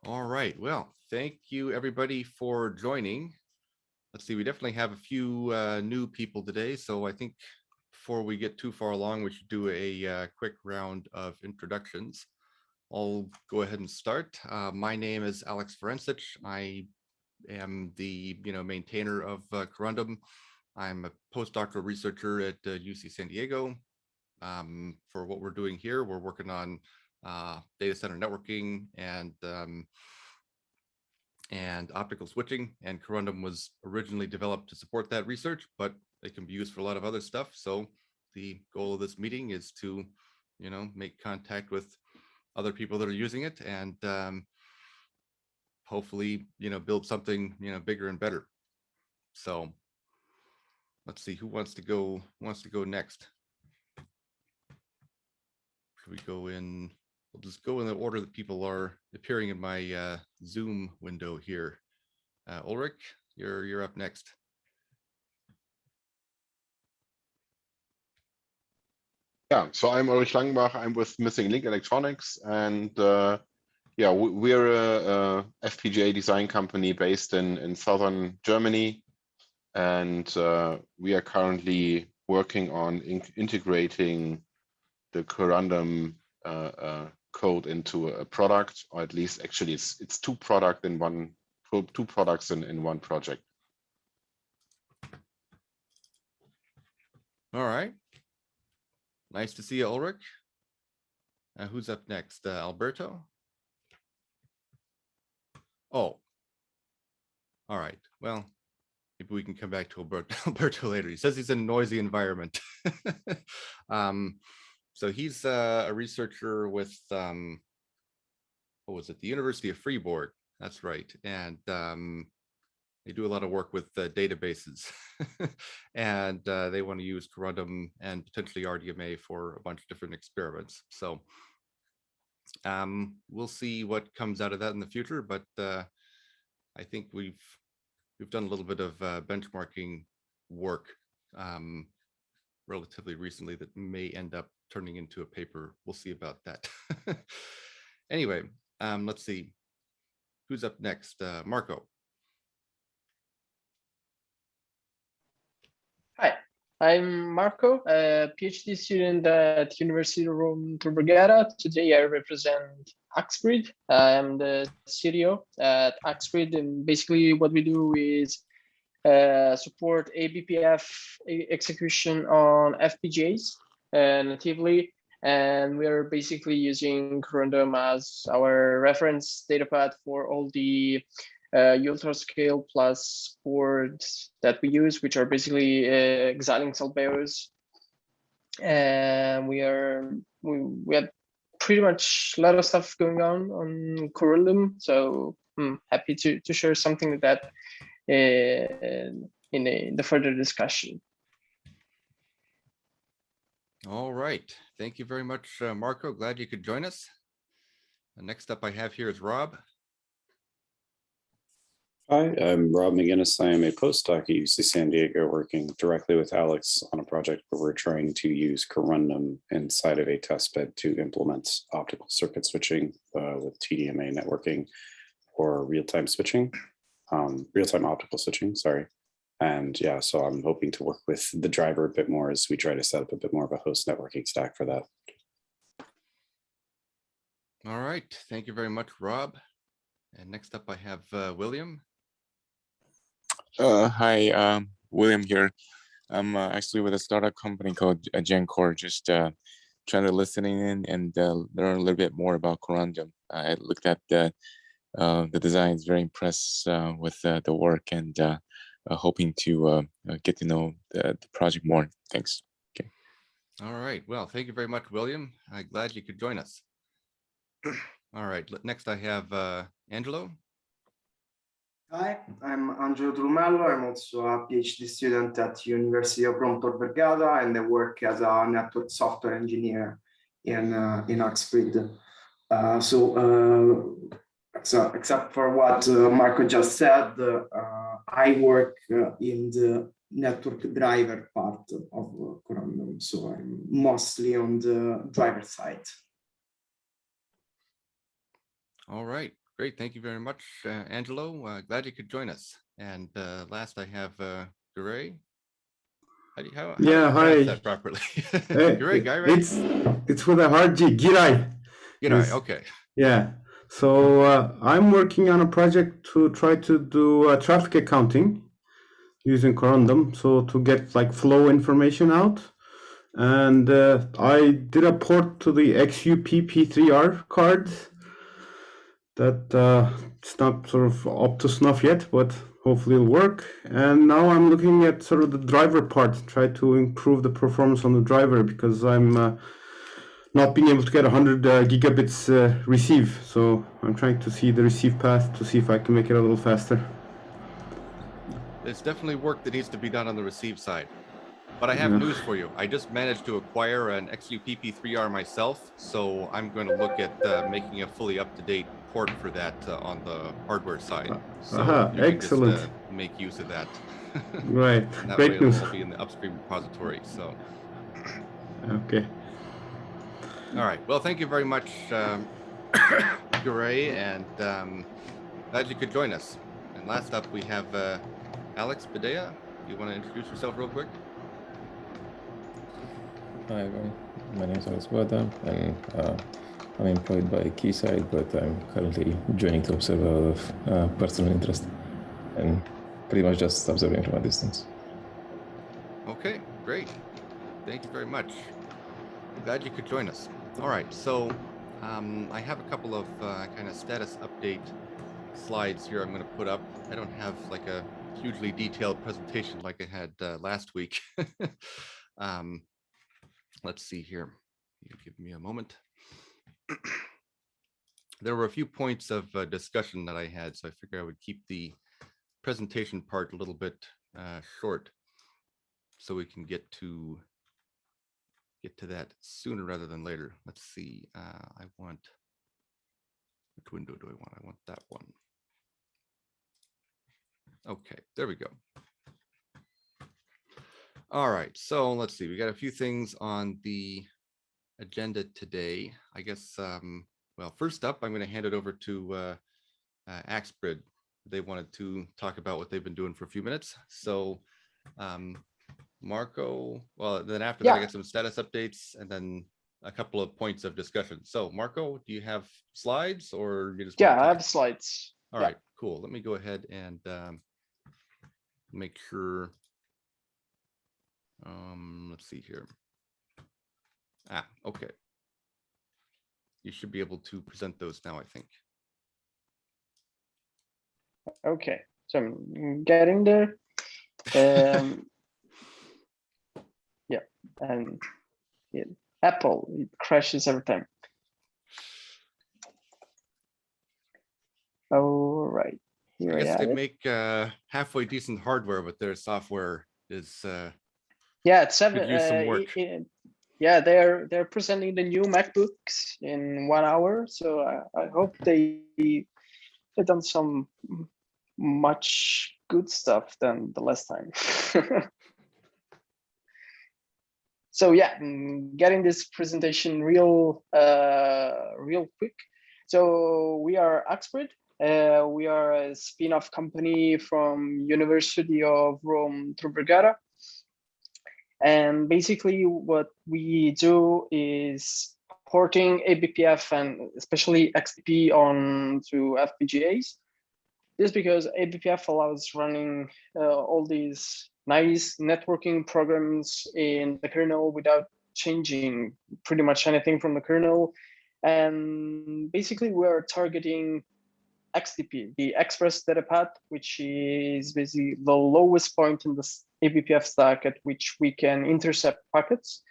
All right. Well, thank you everybody for joining. Let's see, we definitely have a few new people today. So I think before we get too far along, we should do a quick round of introductions. I'll go ahead and start. My name is Alex Ferencic. I am the maintainer of Corundum. I'm a postdoctoral researcher at UC San Diego. For what we're doing here, we're working on data center networking and optical switching, and Corundum was originally developed to support that research, but it can be used for a lot of other stuff. So the goal of this meeting is to, make contact with other people that are using it and hopefully, build something, bigger and better. So let's see who wants to go next. Should we go in? We'll just go in the order that people are appearing in my Zoom window here. Ulrich, you're up next. Yeah, so I'm Ulrich Langenbach. I'm with Missing Link Electronics, and yeah, we're a FPGA design company based in southern Germany, and we are currently working on integrating the Corundum code into a product, or at least actually it's two products in one project. All right. Nice to see you, Ulrich. Who's up next? Alberto? Oh. All right. Well, maybe we can come back to Alberto later. He says he's in a noisy environment. So he's a researcher with, what was it? The University of Fribourg. That's right. And they do a lot of work with databases and they want to use Corundum and potentially RDMA for a bunch of different experiments. So we'll see what comes out of that in the future, but I think we've done a little bit of benchmarking work relatively recently that may end up turning into a paper. We'll see about that. Anyway, let's see. Who's up next? Marco. Hi, I'm Marco, a PhD student at University of Rome Tor Vergata. Today I represent Axgrid. I'm the CTO at Axgrid, and basically what we do is support ABPF execution on FPGAs natively, and we are basically using Corundum as our reference data path for all the ultra scale plus boards that we use, which are basically Xilinx Albeos. And we had pretty much a lot of stuff going on Corundum, so I'm happy to share something like that in the further discussion. All right, thank you very much, Marco. Glad you could join us. Next up I have here is Rob. Hi, I'm Rob McGinnis. I am a postdoc at UC San Diego working directly with Alex on a project where we're trying to use Corundum inside of a testbed to implement optical circuit switching with TDMA networking or real-time switching, real-time optical switching, sorry. And yeah, so I'm hoping to work with the driver a bit more as we try to set up a bit more of a host networking stack for that. All right, thank you very much, Rob. And next up I have William. Hi, William here. I'm actually with a startup company called GenCore, just trying to listen in and learn a little bit more about Corundum. I looked at the designs, very impressed with the work, and hoping to get to know the project more. Thanks. Okay. All right, well, thank you very much, William. I'm glad you could join us. All right, next I have Angelo. Hi, I'm Angelo Trumello. I'm also a PhD student at University of Rome Tor Vergata, and I work as a network software engineer in Axgrid. So except for what Marco just said, I work in the network driver part of Corundum. So I'm mostly on the driver side. All right, Great. Thank you very much, Angelo. Glad you could join us. And last I have Gray. How do you Yeah, pronounce hi. that properly? Eh, Gray, Guy, right? It's with a hard G. Girai. G'day, Yes. okay. Yeah. So I'm working on a project to try to do traffic accounting using Corundum, so to get like flow information out. And I did a port to the XUP P3R card. That it's not sort of up to snuff yet, but hopefully it'll work. And now I'm looking at sort of the driver part, try to improve the performance on the driver because I'm not being able to get 100 gigabits receive. So I'm trying to see the receive path to see if I can make it a little faster. There's definitely work that needs to be done on the receive side. But I have Yeah. news for you. I just managed to acquire an XUPP3R myself, so I'm going to look at making a fully up-to-date port for that on the hardware side. So you can excellent. just make use of that. Right, And that great way it'll news. all be in the upstream repository. So, Okay. all right. Well, thank you very much, Gray, and glad you could join us. And last up, we have Alex Bedea. You want to introduce yourself real quick? Hi everyone, my name is Alex Bada, and I'm employed by Keysight, but I'm currently joining to observe out of personal interest and pretty much just observing from a distance. Okay, great. Thank you very much. Glad you could join us. All right, so I have a couple of kind of status update slides here I'm going to put up. I don't have like a hugely detailed presentation like I had last week. Let's see here. You give me a moment. There were a few points of discussion that I had, so I figured I would keep the presentation part a little bit short, so we can get to that sooner rather than later. Let's see. I want, which window do I want? I want that one. Okay, there we go. All right, so let's see. We got a few things on the agenda today. I guess, well, first up, I'm going to hand it over to Axbrid. They wanted to talk about what they've been doing for a few minutes. So, Marco, well, then after that, I get some status updates and then a couple of points of discussion. So, Marco, do you have slides or you just want to talk? I have slides. All right, cool. Let me go ahead and make sure. Let's see here. Okay. You should be able to present those now, I think. Okay, so I'm getting there. Yeah, and Apple, it crashes every time. All right. I guess they make halfway decent hardware, but their software is it's could use some work. Yeah, they're presenting the new MacBooks in 1 hour, so I hope they've done some much good stuff than the last time. So yeah, getting this presentation real quick. So we are Axbrid. We are a spin-off company from University of Rome Tor Vergata. And basically what we do is porting ABPF and especially XDP onto FPGAs. This is because ABPF allows running all these nice networking programs in the kernel without changing pretty much anything from the kernel. And basically we're targeting XDP, the Express Data Path, which is basically the lowest point in the ABPF stack at which we can intercept packets.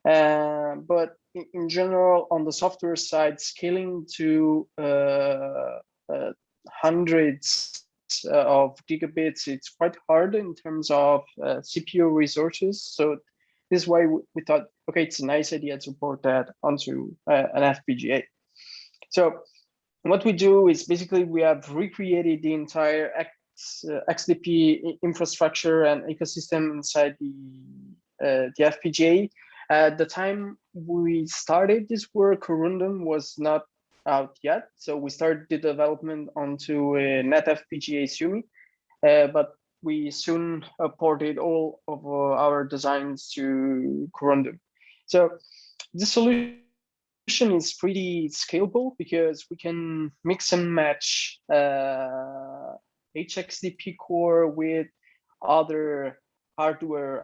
But in general, on the software side, scaling to hundreds of gigabits, it's quite hard in terms of CPU resources. So this is why we thought, okay, it's a nice idea to port that onto an FPGA. So what we do is basically we have recreated the entire XDP infrastructure and ecosystem inside the FPGA. At the time we started this work, Corundum was not out yet. So we started the development onto NetFPGA Sumi, but we soon ported all of our designs to Corundum. So the solution is pretty scalable because we can mix and match HXDP core with other hardware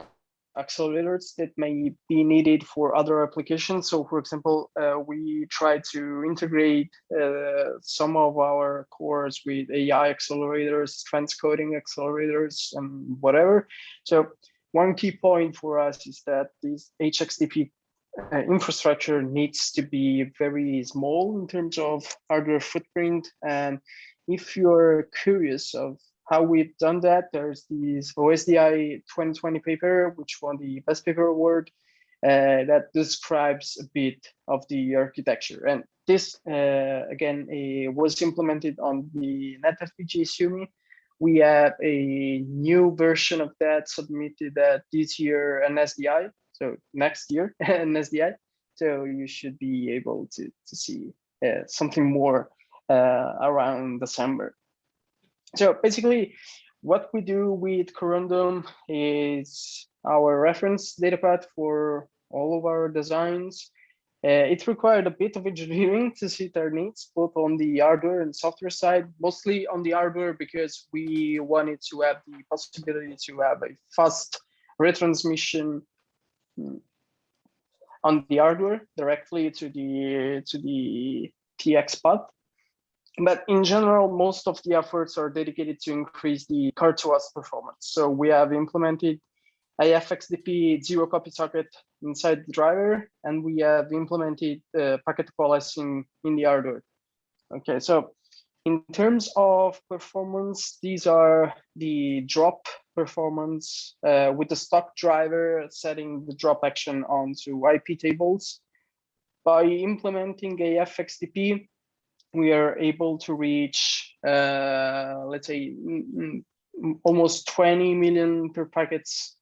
accelerators that may be needed for other applications. So for example, we try to integrate some of our cores with AI accelerators, transcoding accelerators, and whatever. So one key point for us is that this HXDP infrastructure needs to be very small in terms of hardware footprint. And if you're curious of how we've done that, there's this OSDI 2020 paper, which won the Best Paper Award, that describes a bit of the architecture. And this, again, was implemented on the NetFPGA Sumi. We have a new version of that submitted this year an SDI, so next year an SDI. So you should be able to see something more around December. So basically, what we do with Corundum is our reference datapath for all of our designs. It required a bit of engineering to suit our needs, both on the hardware and software side, mostly on the hardware because we wanted to have the possibility to have a fast retransmission on the hardware directly to the TX pod. But in general, most of the efforts are dedicated to increase the car-to-us performance. So we have implemented IFXDP zero copy socket inside the driver, and we have implemented packet coalescing in the hardware. Okay, so in terms of performance, these are the drop performance with the stock driver setting the drop action onto IP tables. By implementing AFXDP, we are able to reach, let's say, almost 20 million per packets,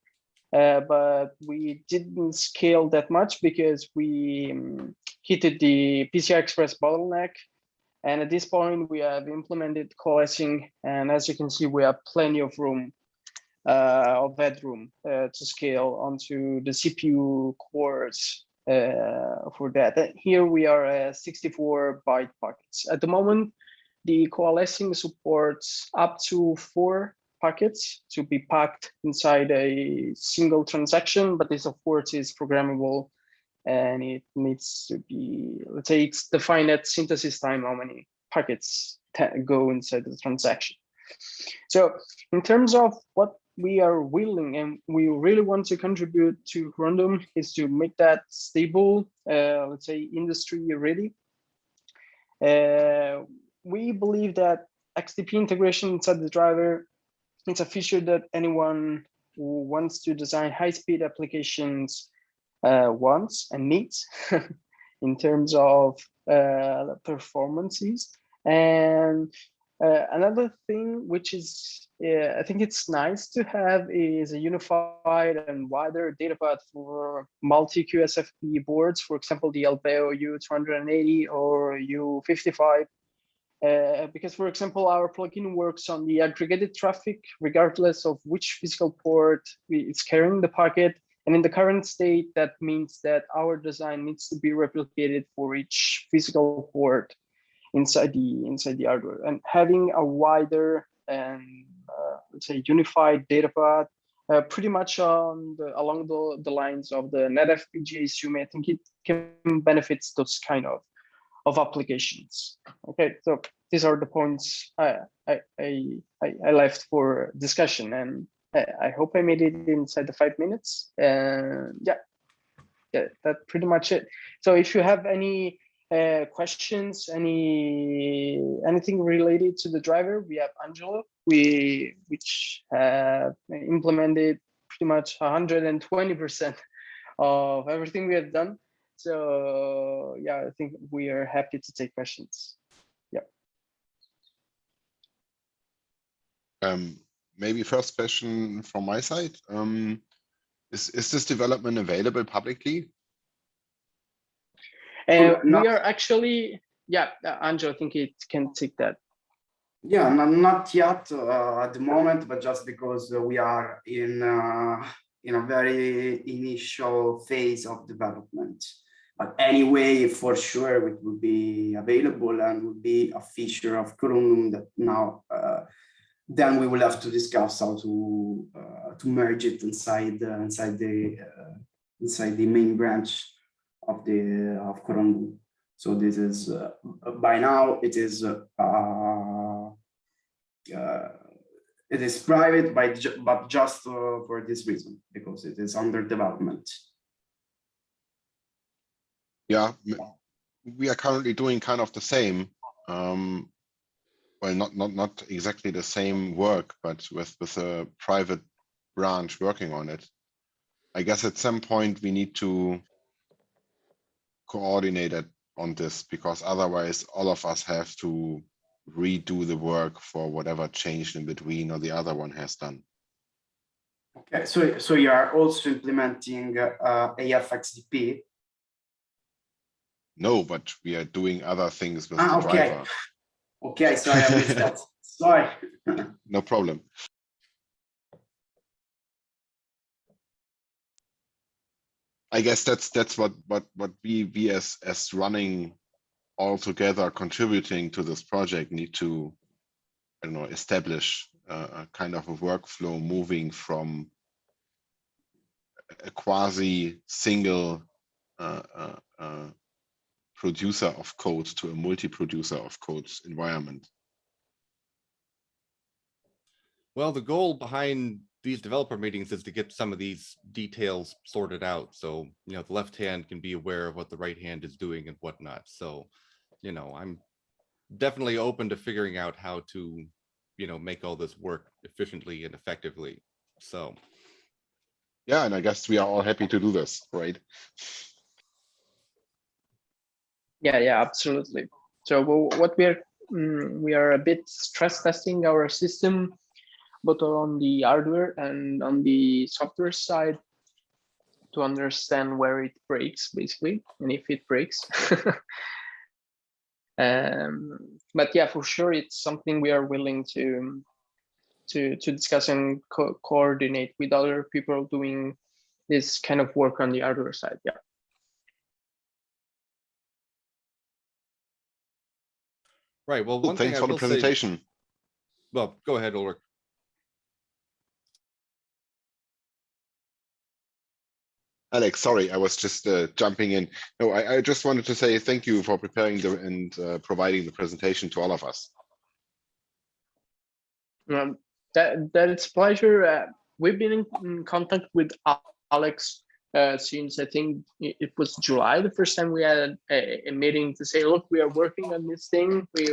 but we didn't scale that much because we hit the PCI Express bottleneck. And at this point, we have implemented coalescing, and as you can see, we have plenty of room, of headroom to scale onto the CPU cores for that. And here we are at 64 byte packets. At the moment, the coalescing supports up to 4 packets to be packed inside a single transaction, but this of course is programmable and it needs to be, let's say it's defined at synthesis time how many packets go inside the transaction. So in terms of what we are willing and we really want to contribute to Corundum is to make that stable, let's say industry ready. We believe that XDP integration inside the driver, it's a feature that anyone who wants to design high-speed applications wants and needs in terms of performances. And another thing which is, I think it's nice to have is a unified and wider data path for multi-QSFP boards, for example, the Alveo U280 or U55. Because, for example, our plugin works on the aggregated traffic, regardless of which physical port is carrying the packet. And in the current state, that means that our design needs to be replicated for each physical port inside the hardware. And having a wider and let's say unified data path, pretty much along the lines of the NetFPGA Sumi, I think it can benefit those kind of applications. Okay, so these are the points I left for discussion, and I hope I made it inside the 5 minutes. Yeah, that's pretty much it. So if you have any questions, anything related to the driver, we have Angelo, which have implemented pretty much 120% of everything we have done. So yeah, I think we are happy to take questions. Yeah. Maybe first question from my side. Is this development available publicly? We are actually, Yeah, Angelo, I think it can take that. Yeah, not yet at the moment, but just because we are in a very initial phase of development. But anyway, for sure, it will be available and will be a feature of Corundum that now. Then we will have to discuss how to merge it inside the main branch of Corundum. So this is by now it is private, but just for this reason, because it is under development. Yeah, we are currently doing kind of the same. Well, not exactly the same work, but with a private branch working on it. I guess at some point we need to coordinate it on this, because otherwise all of us have to redo the work for whatever changed in between or the other one has done. Okay, so you are also implementing AFXDP? No, but we are doing other things with the okay. driver. Okay, sorry, I missed that. Sorry. No problem. I guess that's what we as running all together, contributing to this project, need to, I don't know, establish a kind of a workflow moving from a quasi single producer of code to a multi-producer of codes environment. Well, the goal behind these developer meetings is to get some of these details sorted out. So, the left hand can be aware of what the right hand is doing and whatnot. So, I'm definitely open to figuring out how to, make all this work efficiently and effectively. So. Yeah, and I guess we are all happy to do this, right? Yeah, absolutely. So what we are a bit stress testing our system, both on the hardware and on the software side, to understand where it breaks, basically, and if it breaks. But yeah, for sure, it's something we are willing to discuss and coordinate with other people doing this kind of work on the hardware side. Yeah. Right. Well, one thing thanks I for the will presentation. say, well, go ahead, Ulrich. Alex, sorry, I was just jumping in. No, I just wanted to say thank you for preparing and providing the presentation to all of us. That it's a pleasure. We've been in contact with Alex since I think it was July, the first time we had a meeting to say, look, we are working on this thing. We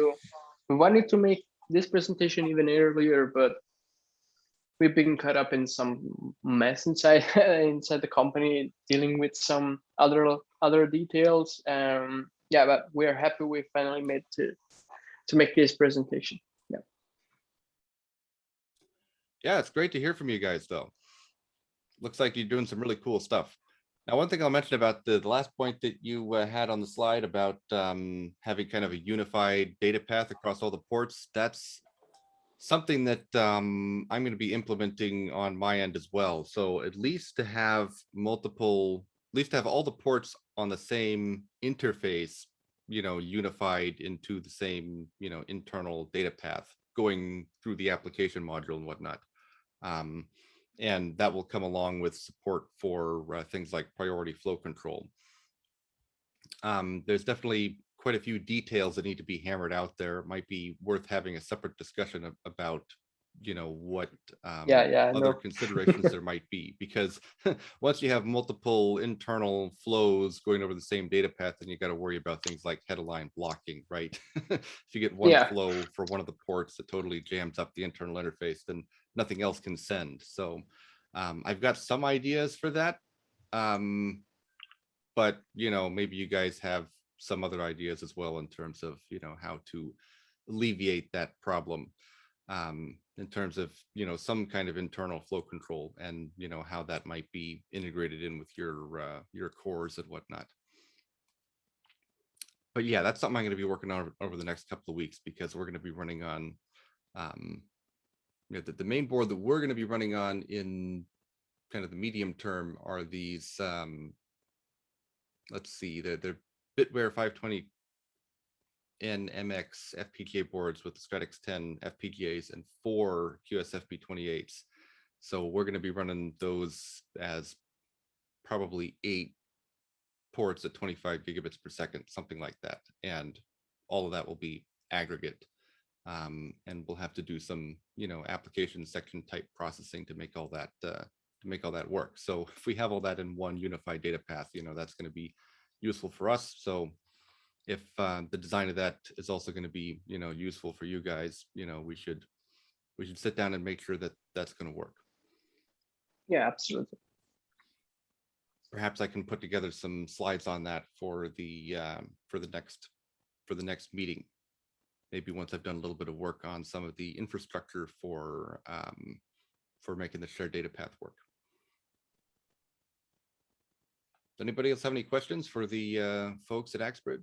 wanted to make this presentation even earlier, but we've been caught up in some mess inside the company, dealing with some other details. Yeah, but we're happy we finally made to make this presentation. Yeah. Yeah, it's great to hear from you guys, though. Looks like you're doing some really cool stuff. Now, one thing I'll mention about the last point that you had on the slide about having kind of a unified data path across all the ports, that's something that I'm going to be implementing on my end as well. So at least to have all the ports on the same interface, unified into the same, internal data path going through the application module and whatnot. And that will come along with support for things like priority flow control. There's definitely quite a few details that need to be hammered out there. It might be worth having a separate discussion about, what other considerations there might be, because once you have multiple internal flows going over the same data path, then you got to worry about things like head-align blocking, right? If you get one flow for one of the ports that totally jams up the internal interface, then nothing else can send. So I've got some ideas for that. But, maybe you guys have some other ideas as well in terms of, how to alleviate that problem in terms of, some kind of internal flow control and, how that might be integrated in with your cores and whatnot. but yeah, that's something I'm going to be working on over the next couple of weeks, because we're going to be running on the main board that we're going to be running on in kind of the medium term are these let's see, they're Bitware 520 NMX FPGA boards with the Stratix 10 FPGAs and 4 QSFP28s. So we're going to be running those as probably 8 ports at 25 gigabits per second, something like that. And all of that will be aggregate. And we'll have to do some, application section type processing to make all that work. So if we have all that in one unified data path, that's going to be useful for us. So if the design of that is also going to be, useful for you guys, we should sit down and make sure that that's going to work. Yeah, absolutely. Perhaps I can put together some slides on that for the next meeting. Maybe once I've done a little bit of work on some of the infrastructure for making the shared data path work. Does anybody else have any questions for the folks at Axbrid?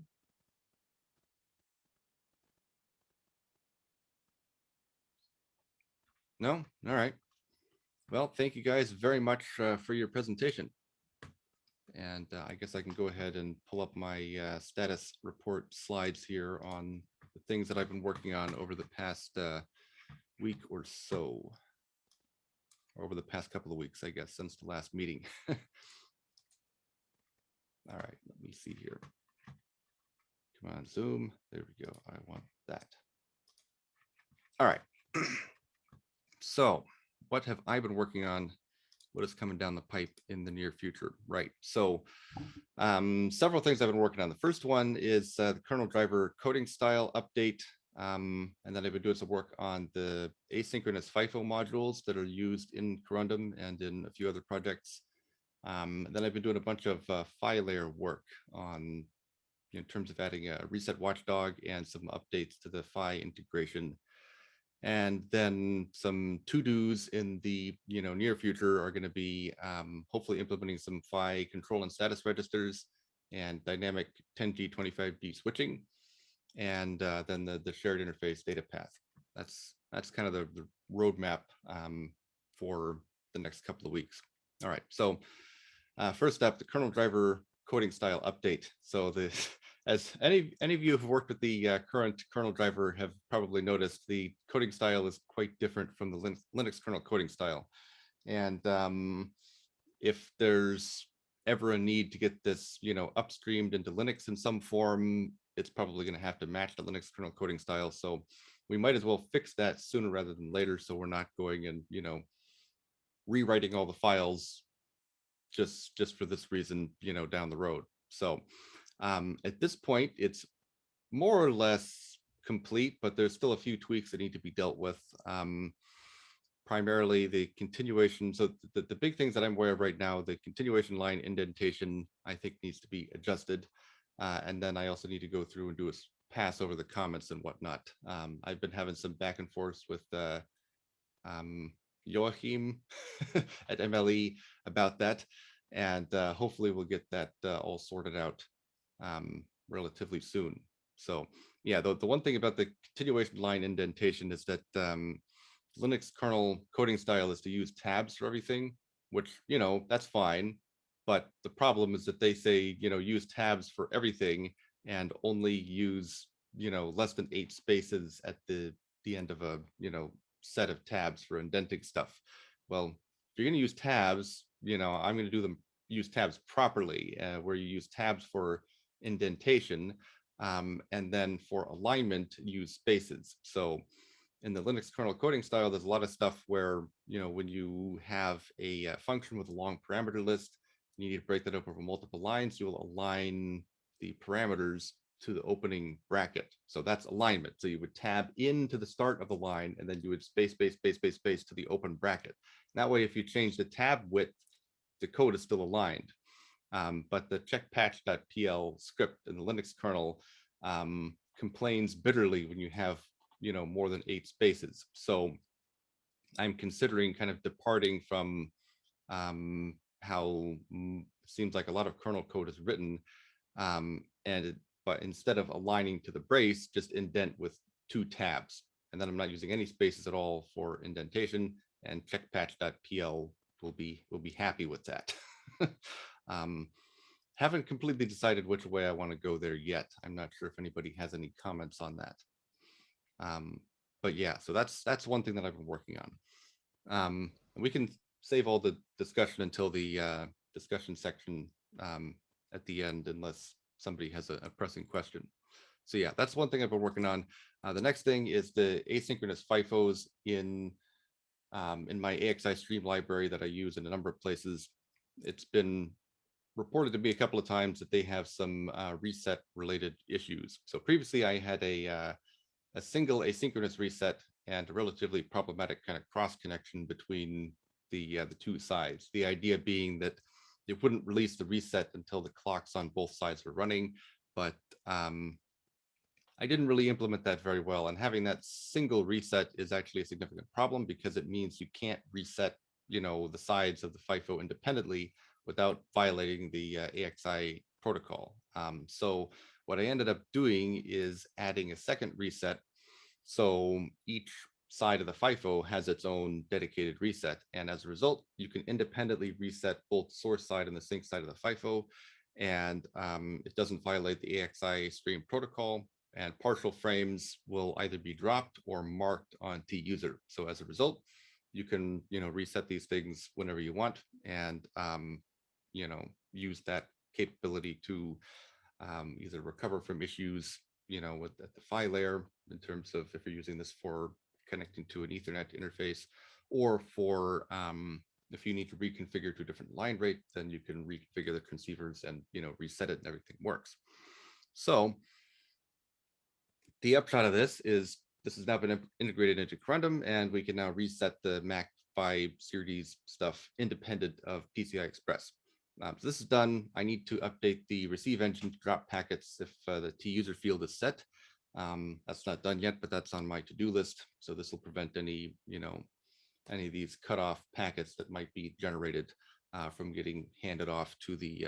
No? All right. Well, thank you guys very much for your presentation. And I guess I can go ahead and pull up my status report slides here on the things that I've been working on over the past week or so. Over the past couple of weeks, I guess, since the last meeting. All right, let me see here. Come on, Zoom. There we go. I want that. All right. So what have I been working on? What is coming down the pipe in the near future? Right. So several things I've been working on. The first one is the kernel driver coding style update. And then I've been doing some work on the asynchronous FIFO modules that are used in Corundum and in a few other projects. Then I've been doing a bunch of PHY layer work on, in terms of adding a reset watchdog and some updates to the PHY integration. And then some to-dos in the near future are going to be hopefully implementing some PHY control and status registers and dynamic 10G 25G switching, and then the shared interface data path. That's kind of the roadmap for the next couple of weeks. All right, so first up, the kernel driver coding style update. So as any of you who've worked with the current kernel driver have probably noticed, the coding style is quite different from the Linux kernel coding style. And if there's ever a need to get this, upstreamed into Linux in some form, it's probably going to have to match the Linux kernel coding style. So we might as well fix that sooner rather than later, so we're not going and rewriting all the files just for this reason, down the road. So at this point, it's more or less complete, but there's still a few tweaks that need to be dealt with. Primarily the continuation. So the big things that I'm aware of right now, the continuation line indentation, I think needs to be adjusted. And then I also need to go through and do a pass over the comments and whatnot. I've been having some back and forth with Joachim at MLE about that. And hopefully we'll get that all sorted out relatively soon. So yeah, the one thing about the continuation line indentation is that Linux kernel coding style is to use tabs for everything, which, that's fine. But the problem is that they say, use tabs for everything and only use, less than 8 spaces at the end of a, set of tabs for indenting stuff. Well, if you're going to use tabs, I'm going to use tabs properly, where you use tabs for indentation, and then for alignment, use spaces. So in the Linux kernel coding style, there's a lot of stuff where, when you have a function with a long parameter list, you need to break that up over multiple lines, you'll align the parameters to the opening bracket. So that's alignment. So you would tab into the start of the line, and then you would space, space, space, space, space to the open bracket. That way, if you change the tab width, the code is still aligned. But the checkpatch.pl script in the Linux kernel complains bitterly when you have, more than 8 spaces. So I'm considering kind of departing from how it seems like a lot of kernel code is written, and but instead of aligning to the brace, just indent with 2 tabs. And then I'm not using any spaces at all for indentation, and checkpatch.pl will be happy with that. Haven't completely decided which way I want to go there yet. I'm not sure if anybody has any comments on that. But yeah, so that's one thing that I've been working on. We can save all the discussion until the discussion section at the end, unless somebody has a pressing question. So yeah, that's one thing I've been working on. The next thing is the asynchronous Fifos in my AXI stream library that I use in a number of places. It's been reported to me a couple of times that they have some reset related issues. So previously I had a single asynchronous reset and a relatively problematic kind of cross connection between the 2 sides. The idea being that it wouldn't release the reset until the clocks on both sides were running, but I didn't really implement that very well. And having that single reset is actually a significant problem, because it means you can't reset, the sides of the FIFO independently without violating the AXI protocol. So what I ended up doing is adding a second reset. So each side of the FIFO has its own dedicated reset. And as a result, you can independently reset both the source side and the sync side of the FIFO. And it doesn't violate the AXI stream protocol. And partial frames will either be dropped or marked on T-user. So as a result, you can reset these things whenever you want, and use that capability to either recover from issues at the PHY layer, in terms of if you're using this for connecting to an Ethernet interface, or for if you need to reconfigure to a different line rate, then you can reconfigure the transceivers and reset it and everything works. So the upshot of this is this has now been integrated into Corundum, and we can now reset the Mac 5 series stuff independent of PCI Express. So this is done. I need to update the receive engine to drop packets if the T-user field is set. That's not done yet, but that's on my to-do list. So this will prevent any of these cutoff packets that might be generated from getting handed off to the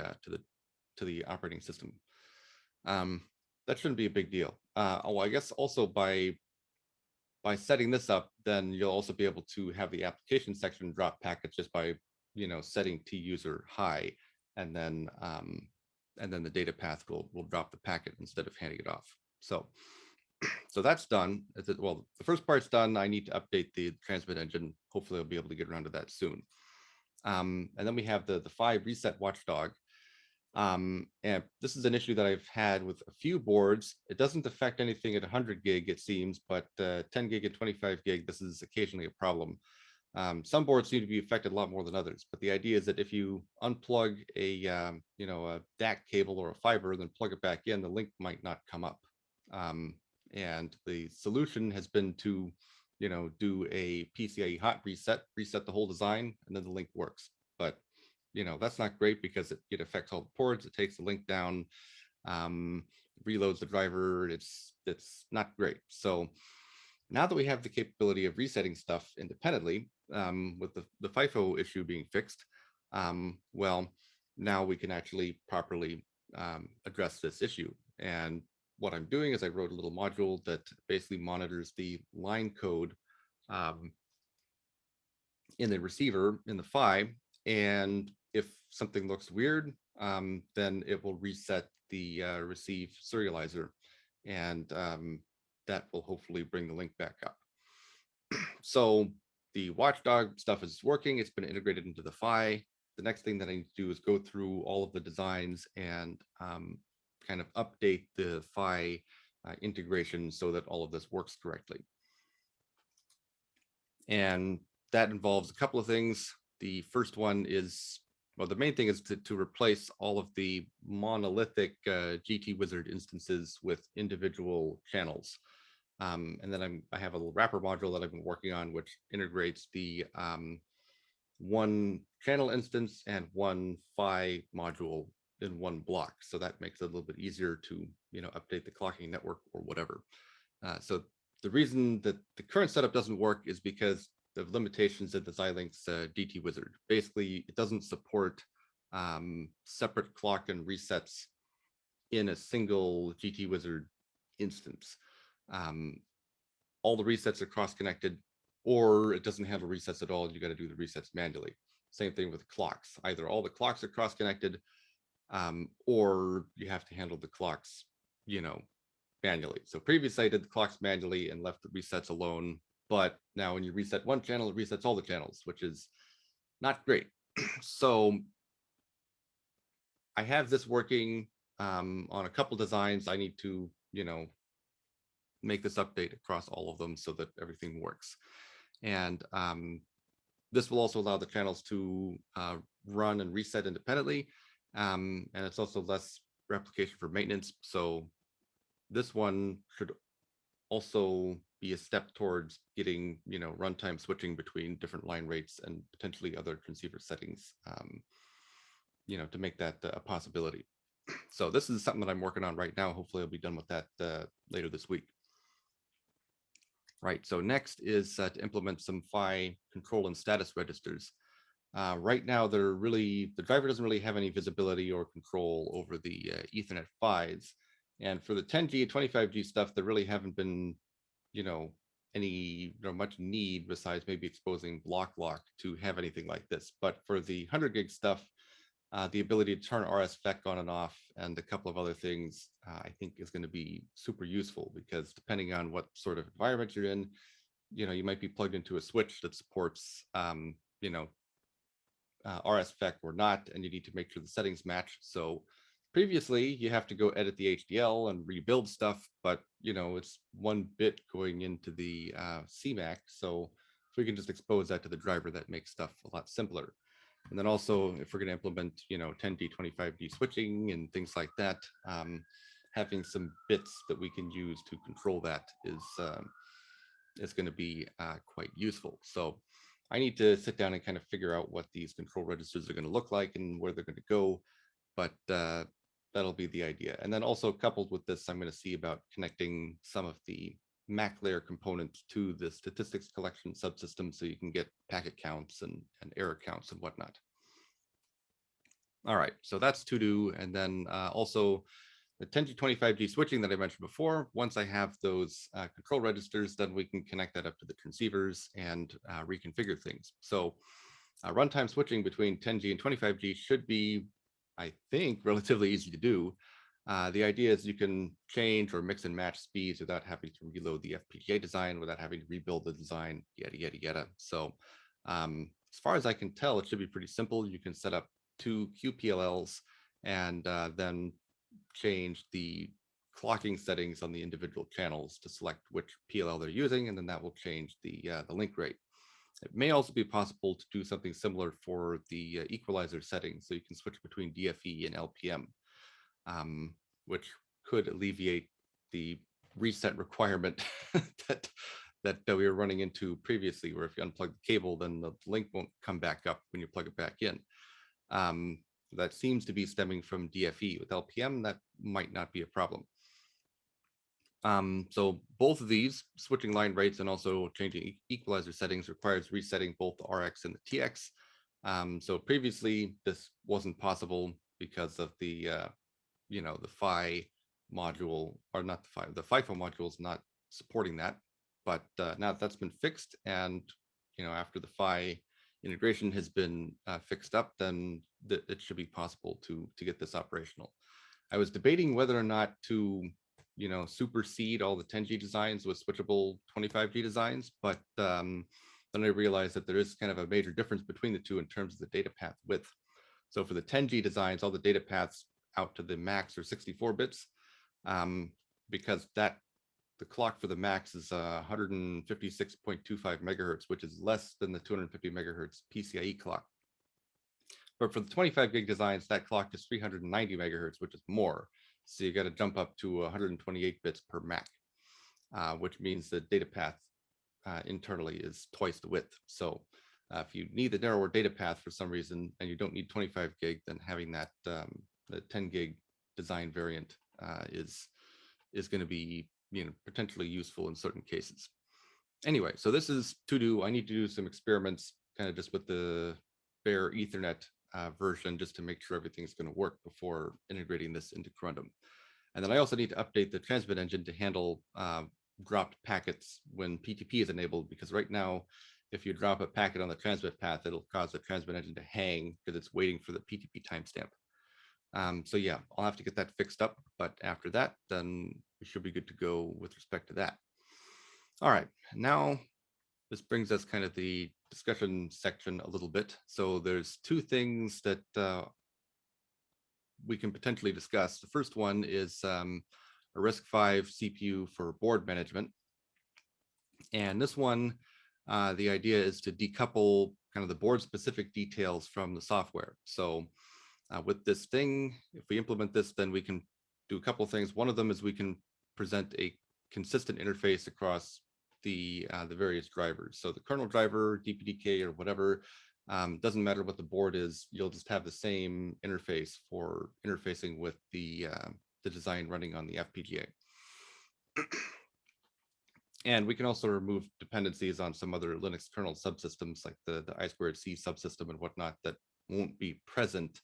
operating system. That shouldn't be a big deal. I guess also by setting this up, then you'll also be able to have the application section drop packets just by setting T-user high, and then the data path will drop the packet instead of handing it off. So that's done. Well, the first part's done. I need to update the transmit engine. Hopefully I'll be able to get around to that soon. And then we have the PHY reset watchdog. And this is an issue that I've had with a few boards. It doesn't affect anything at 100 gig, it seems, but 10 gig and 25 gig, this is occasionally a problem. Some boards seem to be affected a lot more than others, but the idea is that if you unplug a DAC cable or a fiber and then plug it back in, the link might not come up. And the solution has been to do a PCIe hot reset the whole design, and then the link works. But that's not great, because it affects all the ports. It takes the link down, reloads the driver. It's not great. So now that we have the capability of resetting stuff independently, with the FIFO issue being fixed, well, now we can actually properly address this issue. And what I'm doing is I wrote a little module that basically monitors the line code in the receiver in the PHY, and if something looks weird, then it will reset the receive serializer, and that will hopefully bring the link back up. So the watchdog stuff is working. It's been integrated into the PHY. The next thing that I need to do is go through all of the designs and kind of update the PHY integration so that all of this works correctly. And that involves a couple of things. The first one is, well, the main thing is to replace all of the monolithic GT Wizard instances with individual channels. And then I have a little wrapper module that I've been working on, which integrates the one channel instance and one PHY module in one block. So that makes it a little bit easier to update the clocking network or whatever. So the reason that the current setup doesn't work is because of limitations of the Xilinx GT Wizard. Basically, it doesn't support separate clock and resets in a single GT Wizard instance. All the resets are cross-connected, or it doesn't handle resets at all. You got to do the resets manually. Same thing with clocks. Either all the clocks are cross-connected, or you have to handle the clocks, manually. So previously I did the clocks manually and left the resets alone. But now when you reset one channel, it resets all the channels, which is not great. So I have this working on a couple designs. I need to, make this update across all of them so that everything works. And this will also allow the channels to run and reset independently. And it's also less replication for maintenance. So this one should also be a step towards getting, runtime switching between different line rates and potentially other transceiver settings, to make that a possibility. So this is something that I'm working on right now. Hopefully I'll be done with that later this week. Right, so next is to implement some PHY control and status registers. Right now, the driver doesn't really have any visibility or control over the Ethernet PHYs. And for the 10G and 25G stuff, there really haven't been, much need besides maybe exposing block lock to have anything like this. But for the 100 gig stuff, the ability to turn RSFEC on and off and a couple of other things, I think is going to be super useful, because depending on what sort of environment you're in, you might be plugged into a switch that supports, RSFEC or not, and you need to make sure the settings match. So previously you have to go edit the HDL and rebuild stuff, but it's 1 bit going into the CMAC. So if we can just expose that to the driver, that makes stuff a lot simpler. And then also, if we're going to implement, 10G, 25G switching and things like that, having some bits that we can use to control that is going to be quite useful. So I need to sit down and kind of figure out what these control registers are going to look like and where they're going to go. But that'll be the idea. And then also coupled with this, I'm going to see about connecting some of the MAC layer components to the statistics collection subsystem, so you can get packet counts and error counts and whatnot. All right, so that's to do. And then also the 10G 25G switching that I mentioned before, once I have those control registers, then we can connect that up to the transceivers and reconfigure things. So runtime switching between 10G and 25G should be, I think, relatively easy to do. The idea is you can change or mix and match speeds without having to reload the FPGA design, without having to rebuild the design, yada, yada, yada. So as far as I can tell, it should be pretty simple. You can set up 2 QPLLs and then change the clocking settings on the individual channels to select which PLL they're using, and then that will change the link rate. It may also be possible to do something similar for the equalizer settings, so you can switch between DFE and LPM. Which could alleviate the reset requirement that we were running into previously, where if you unplug the cable, then the link won't come back up when you plug it back in. That seems to be stemming from DFE. With LPM, that might not be a problem. So both of these, switching line rates and also changing equalizer settings, requires resetting both the RX and the TX. So previously, this wasn't possible because of the the PHY module, or not the FIFO module is not supporting that. But now that's been fixed, and after the PHY integration has been fixed up, then it should be possible to get this operational. I was debating whether or not to supersede all the 10G designs with switchable 25G designs, but then I realized that there is kind of a major difference between the two in terms of the data path width. So for the 10G designs, all the data paths out to the max are 64 bits, because the clock for the max is 156.25 megahertz, which is less than the 250 megahertz PCIe clock. But for the 25 gig designs, that clock is 390 megahertz, which is more. So you got to jump up to 128 bits per MAC, which means the data path internally is twice the width. So if you need the narrower data path for some reason and you don't need 25 gig, then having that the 10 gig design variant is going to be potentially useful in certain cases. Anyway, so this is to do. I need to do some experiments kind of just with the bare Ethernet version, just to make sure everything's going to work before integrating this into Corundum. And then I also need to update the transmit engine to handle dropped packets when PTP is enabled, because right now, if you drop a packet on the transmit path, it'll cause the transmit engine to hang because it's waiting for the PTP timestamp. So yeah, I'll have to get that fixed up, but after that, then we should be good to go with respect to that. All right, now this brings us kind of the discussion section a little bit. So there's two things that we can potentially discuss. The first one is a RISC-V CPU for board management. And this one, the idea is to decouple kind of the board specific details from the software. So with this thing, if we implement this, then we can do a couple of things. One of them is we can present a consistent interface across the various drivers. So the kernel driver, DPDK, or whatever, doesn't matter what the board is, you'll just have the same interface for interfacing with the design running on the FPGA. And we can also remove dependencies on some other Linux kernel subsystems like the I2C subsystem and whatnot that won't be present,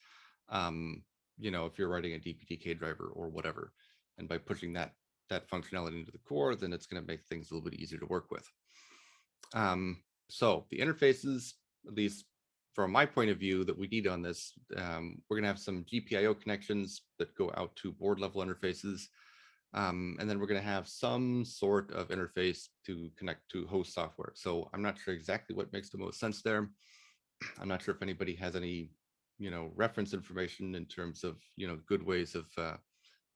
if you're writing a DPDK driver or whatever. And by pushing that functionality into the core, then it's going to make things a little bit easier to work with. So the interfaces, at least from my point of view, that we need on this, we're going to have some GPIO connections that go out to board level interfaces. And then we're going to have some sort of interface to connect to host software. So I'm not sure exactly what makes the most sense there. I'm not sure if anybody has any, reference information in terms of, good ways of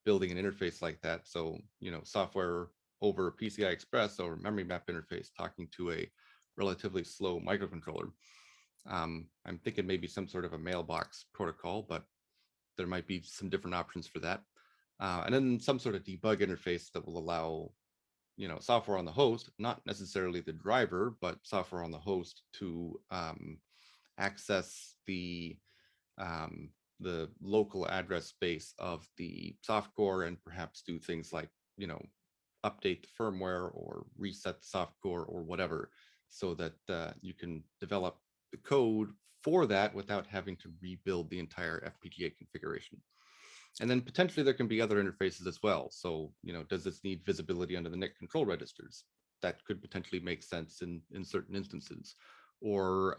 building an interface like that. So, software over PCI Express or memory map interface talking to a relatively slow microcontroller. I'm thinking maybe some sort of a mailbox protocol, but there might be some different options for that. And then some sort of debug interface that will allow, software on the host, not necessarily the driver, but software on the host to access the local address space of the softcore and perhaps do things like, update the firmware or reset the softcore or whatever, so that you can develop the code for that without having to rebuild the entire FPGA configuration. And then potentially there can be other interfaces as well. So, does this need visibility under the NIC control registers? That could potentially make sense in certain instances. Or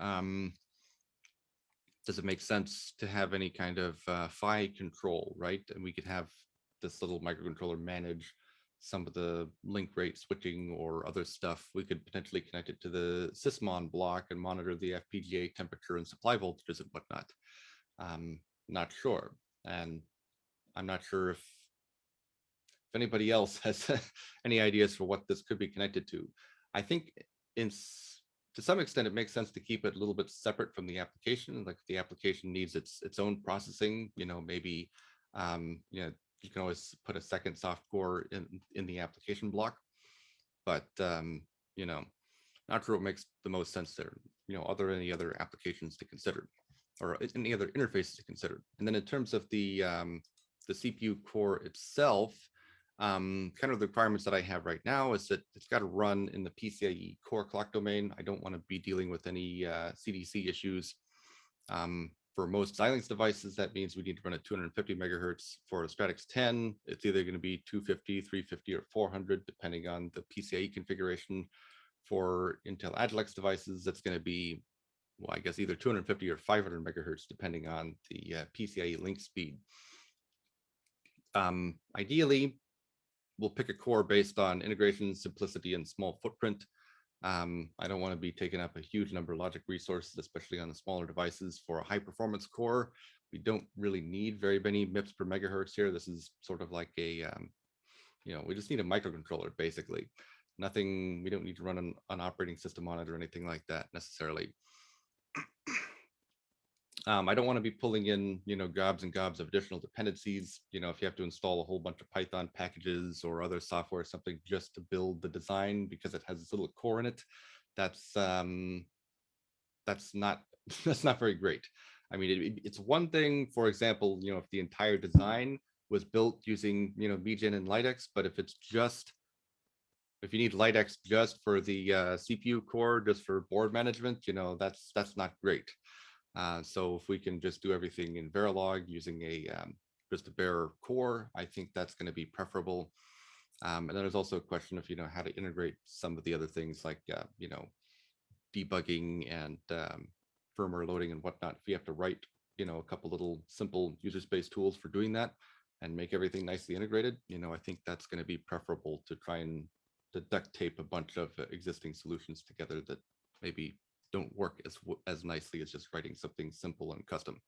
does it make sense to have any kind of PHY control, right? And we could have this little microcontroller manage some of the link rate switching or other stuff. We could potentially connect it to the sysmon block and monitor the FPGA temperature and supply voltages and whatnot. Not sure. And I'm not sure if anybody else has any ideas for what this could be connected to. I think to some extent, it makes sense to keep it a little bit separate from the application. Like the application needs its own processing, maybe, you can always put a second soft core in the application block, but, not sure what makes the most sense there. Are there any other applications to consider or any other interfaces to consider? And then in terms of the CPU core itself, kind of the requirements that I have right now is that it's got to run in the PCIe core clock domain. I don't want to be dealing with any CDC issues. For most Xilinx devices, that means we need to run at 250 megahertz. For a Stratix 10, it's either going to be 250, 350, or 400, depending on the PCIe configuration. For Intel Agilex devices, that's going to be, well, I guess either 250 or 500 megahertz, depending on the PCIe link speed. Ideally, we'll pick a core based on integration, simplicity, and small footprint. I don't want to be taking up a huge number of logic resources, especially on the smaller devices. For a high performance core, we don't really need very many MIPS per megahertz here. This is sort of like a, we just need a microcontroller, basically. Nothing, we don't need to run an operating system on it or anything like that necessarily. I don't want to be pulling in, gobs and gobs of additional dependencies. If you have to install a whole bunch of Python packages or other software, something just to build the design because it has this little core in it, that's not very great. I mean, it's one thing, for example, if the entire design was built using, BGen and LiteX, but if you need LiteX just for the CPU core, just for board management, that's not great. So if we can just do everything in Verilog using a just a bare core, I think that's going to be preferable. And then there's also a question of, how to integrate some of the other things like, debugging and firmware loading and whatnot. If you have to write, a couple little simple user space tools for doing that and make everything nicely integrated, I think that's going to be preferable to try and to duct tape a bunch of existing solutions together that maybe don't work as nicely as just writing something simple and custom.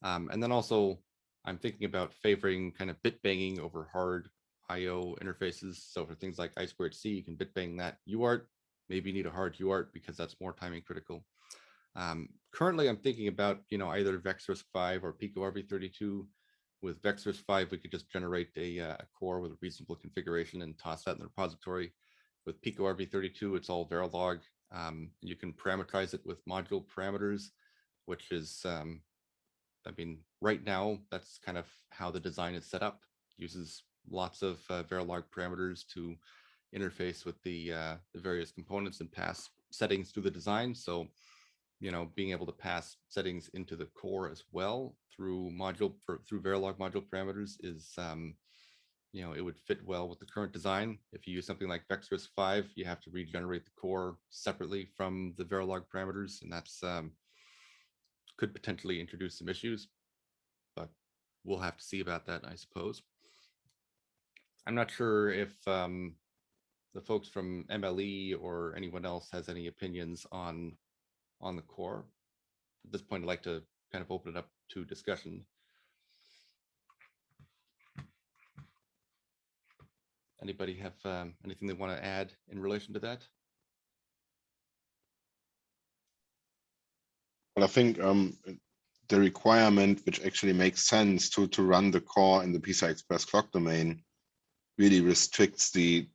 And then also I'm thinking about favoring kind of bit banging over hard IO interfaces. So for things like I2C, you can bit bang that UART. Maybe you need a hard UART because that's more timing critical. Currently, I'm thinking about either VexRisk5 or PicoRV32. With VexRisk5, we could just generate a core with a reasonable configuration and toss that in the repository. With PicoRV32, it's all Verilog. You can parameterize it with module parameters, which is, right now, that's kind of how the design is set up. Uses lots of Verilog parameters to interface with the various components and pass settings through the design. So, being able to pass settings into the core as well through Verilog module parameters is, it would fit well with the current design. If you use something like VexRisk5, you have to regenerate the core separately from the Verilog parameters, and that's could potentially introduce some issues, but we'll have to see about that, I suppose. I'm not sure if the folks from MLE or anyone else has any opinions on the core. At this point, I'd like to kind of open it up to discussion. Anybody have anything they want to add in relation to that? Well, I think the requirement, which actually makes sense to run the core in the PCI Express clock domain, really restricts the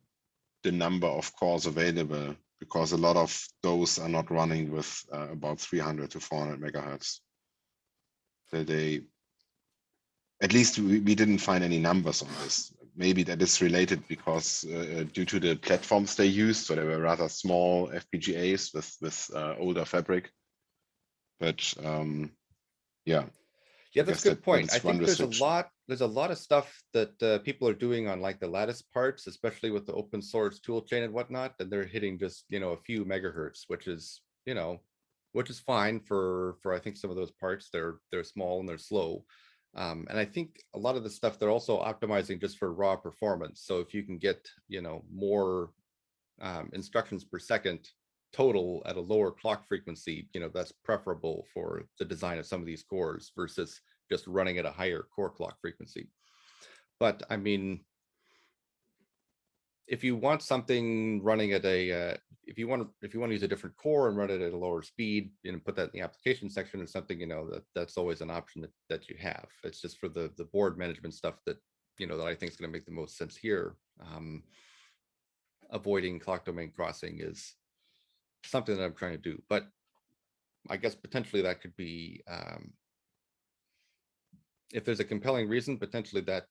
number of cores available, because a lot of those are not running with about 300 to 400 megahertz. At least we didn't find any numbers on this. Maybe that is related because due to the platforms they used, so they were rather small FPGAs with older fabric. But yeah. Yeah, that's a good point. I think there's a lot of stuff that people are doing on like the lattice parts, especially with the open source tool chain and whatnot, and they're hitting just a few megahertz, which is fine for I think some of those parts. They're small and they're slow, and I think a lot of the stuff they're also optimizing just for raw performance. So if you can get more instructions per second total at a lower clock frequency, that's preferable for the design of some of these cores versus just running at a higher core clock frequency. But I mean, if you want something running at a if you want to use a different core and run it at a lower speed, put that in the application section or something, that's always an option that you have. It's just for the board management stuff that that I think is going to make the most sense here. Avoiding clock domain crossing is something that I'm trying to do, but I guess potentially that could be, if there's a compelling reason, potentially that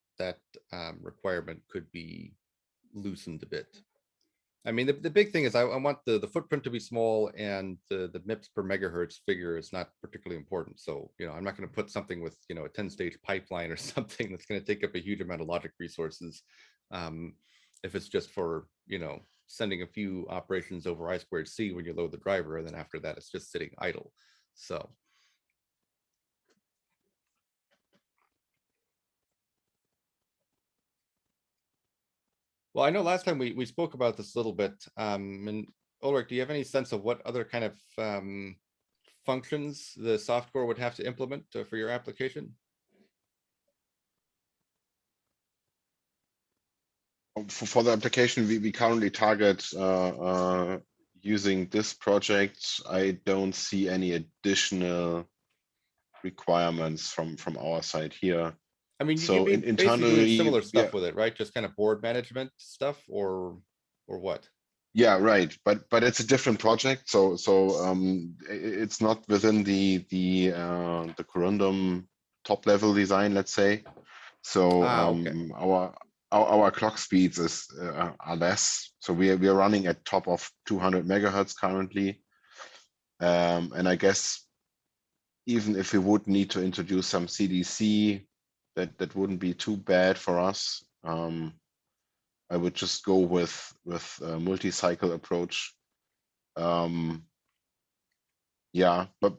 requirement could be loosened a bit. I mean, the big thing is I want the footprint to be small, and the MIPS per megahertz figure is not particularly important. So, I'm not going to put something with, a 10-stage pipeline or something that's going to take up a huge amount of logic resources. If it's just for, sending a few operations over I2C when you load the driver, and then after that, it's just sitting idle. So. Well, I know last time we spoke about this a little bit, and Ulrich, do you have any sense of what other kind of functions the software would have to implement for your application? For the application, we currently target using this project. I don't see any additional requirements from our side here. I mean, so you'd be internally doing similar stuff with it, right? Just kind of board management stuff, or what? Yeah, right. But it's a different project. So it's not within the Corundum top level design, let's say. So okay. Our clock speeds are less. So we are running at top of 200 megahertz currently. And I guess even if we would need to introduce some CDC that wouldn't be too bad for us. I would just go with a multi-cycle approach. Yeah, but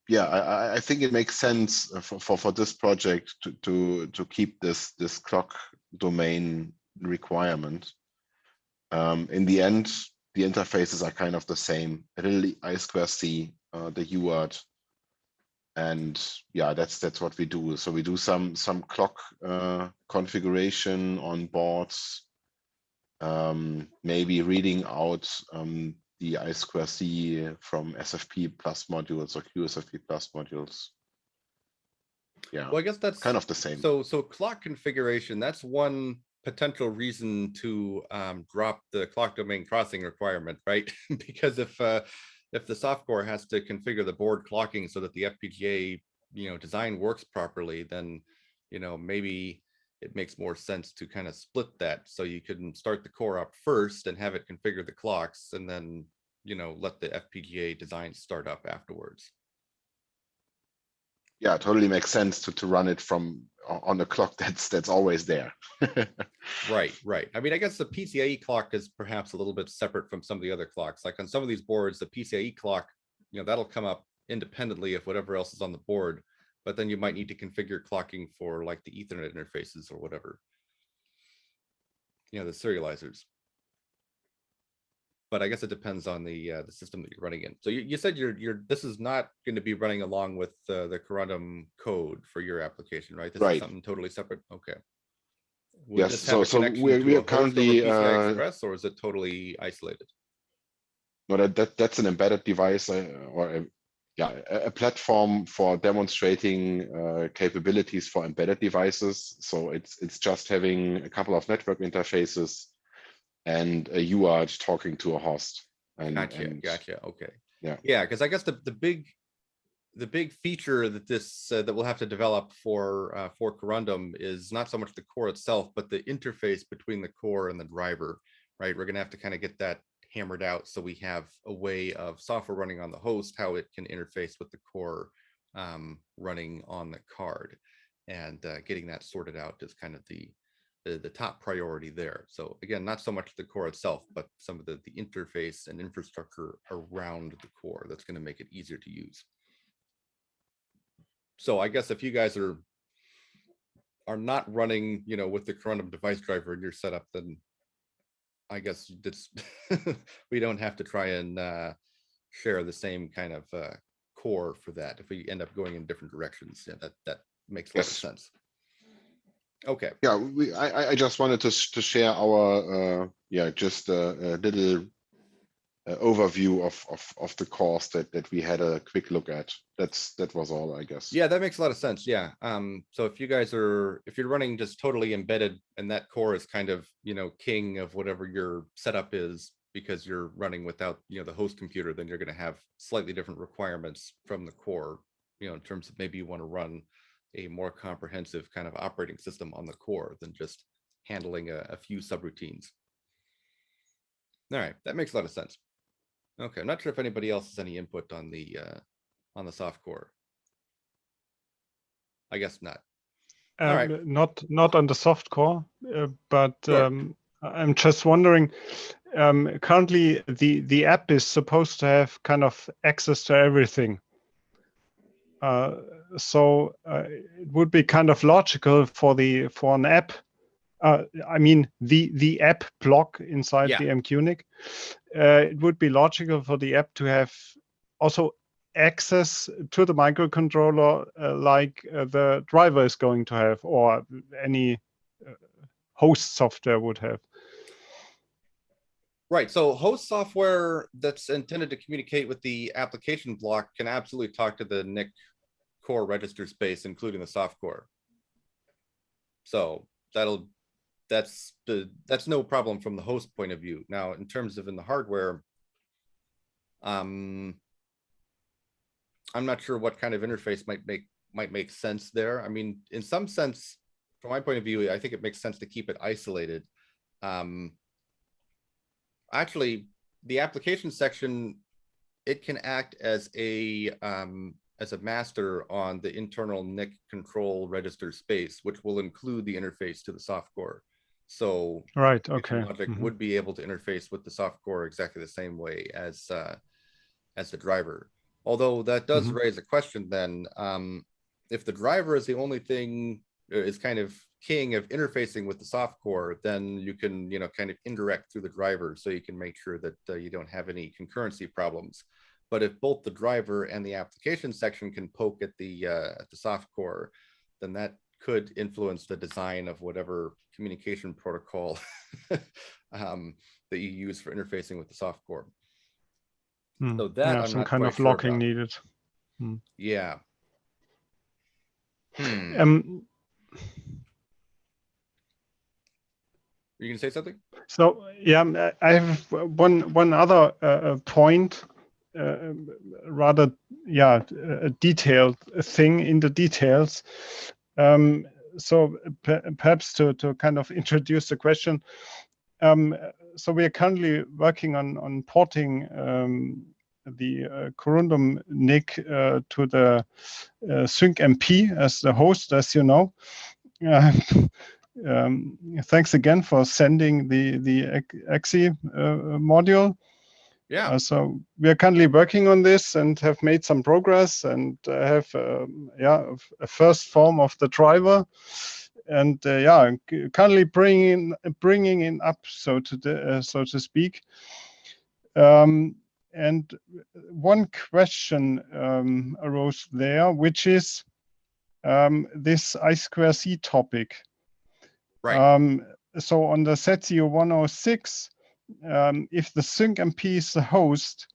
yeah, I think it makes sense for this project to keep this clock domain requirement. In the end, the interfaces are kind of the same. A little I2C, the UART, and yeah, that's what we do. So we do some clock configuration on boards, maybe reading out the I2C from SFP plus modules or QSFP plus modules. Yeah, Well, I guess that's kind of the same. So clock configuration, that's one potential reason to drop the clock domain crossing requirement, right? Because if the softcore has to configure the board clocking so that the FPGA design works properly, then maybe it makes more sense to kind of split that, so you can start the core up first and have it configure the clocks, and then let the FPGA design start up afterwards. Yeah, it totally makes sense to run it from on a clock that's always there. Right. I mean, I guess the PCIe clock is perhaps a little bit separate from some of the other clocks. Like on some of these boards, the PCIe clock, that'll come up independently of whatever else is on the board, but then you might need to configure clocking for like the Ethernet interfaces or whatever, the serializers. But I guess it depends on the system that you're running in. So you said this is not going to be running along with the Corundum code for your application, right? This is something totally separate. Okay. Would Yes. this have a So connection we to are a host currently over PCI Express, or is it totally isolated? No, that's an embedded device or a platform for demonstrating capabilities for embedded devices. So it's just having a couple of network interfaces and a UART talking to a host. Gotcha. Okay. Yeah. Because I guess the big feature that that we'll have to develop for Corundum is not so much the core itself, but the interface between the core and the driver. Right. We're gonna have to kind of get that hammered out, so we have a way of software running on the host, how it can interface with the core running on the card, and getting that sorted out is kind of the top priority there. So again, not so much the core itself, but some of the interface and infrastructure around the core that's going to make it easier to use. So I guess if you guys are not running, with the Corundum device driver in your setup, then I guess it's we don't have to try and share the same kind of core for that. If we end up going in different directions, that makes a lot of sense. Okay. Yeah, I just wanted to share our just a little overview of the course that we had a quick look at. That was all, I guess. Yeah, that makes a lot of sense. Yeah. So if you're running just totally embedded, and that core is kind of king of whatever your setup is, because you're running without the host computer, then you're going to have slightly different requirements from the core, in terms of maybe you want to run a more comprehensive kind of operating system on the core than just handling a few subroutines. All right, that makes a lot of sense. Okay, I'm not sure if anybody else has any input on the soft core. I guess not. All right. Not on the soft core, but Sure. I'm just wondering. Currently, the app is supposed to have kind of access to everything. So it would be kind of logical for an app. I mean, the app block inside the MQNIC. It would be logical for the app to have also access to the microcontroller like the driver is going to have, or any host software would have. Right. So host software that's intended to communicate with the application block can absolutely talk to the NIC core register space, including the soft core. So that's no problem from the host point of view. Now, in terms of in the hardware, I'm not sure what kind of interface might make sense there. I mean, in some sense, from my point of view, I think it makes sense to keep it isolated. Actually, the application section, it can act as a as a master on the internal NIC control register space, which will include the interface to the softcore. So Right. application Okay. logic Mhm. would be able to interface with the softcore exactly the same way as the driver. Although that does raise a question then, if the driver is the only thing, is kind of king of interfacing with the softcore, then you can, kind of indirect through the driver, so you can make sure that you don't have any concurrency problems. But if both the driver and the application section can poke at the softcore, then that could influence the design of whatever communication protocol that you use for interfacing with the softcore. So that Yeah, I'm some not kind quite of sure locking about. needed. Yeah. You can say something? So yeah, I have one other point, rather a detailed thing in the details. So perhaps to kind of introduce the question. So we are currently working on porting the Corundum NIC to the SyncMP as the host, as you know. Thanks again for sending the EXE module. Yeah. So we are currently working on this and have made some progress, and have a first form of the driver, and currently bringing in up, so to speak. And one question arose there, which is this I2C topic. Right. So on the ZCO 106, if the SyncMP is the host,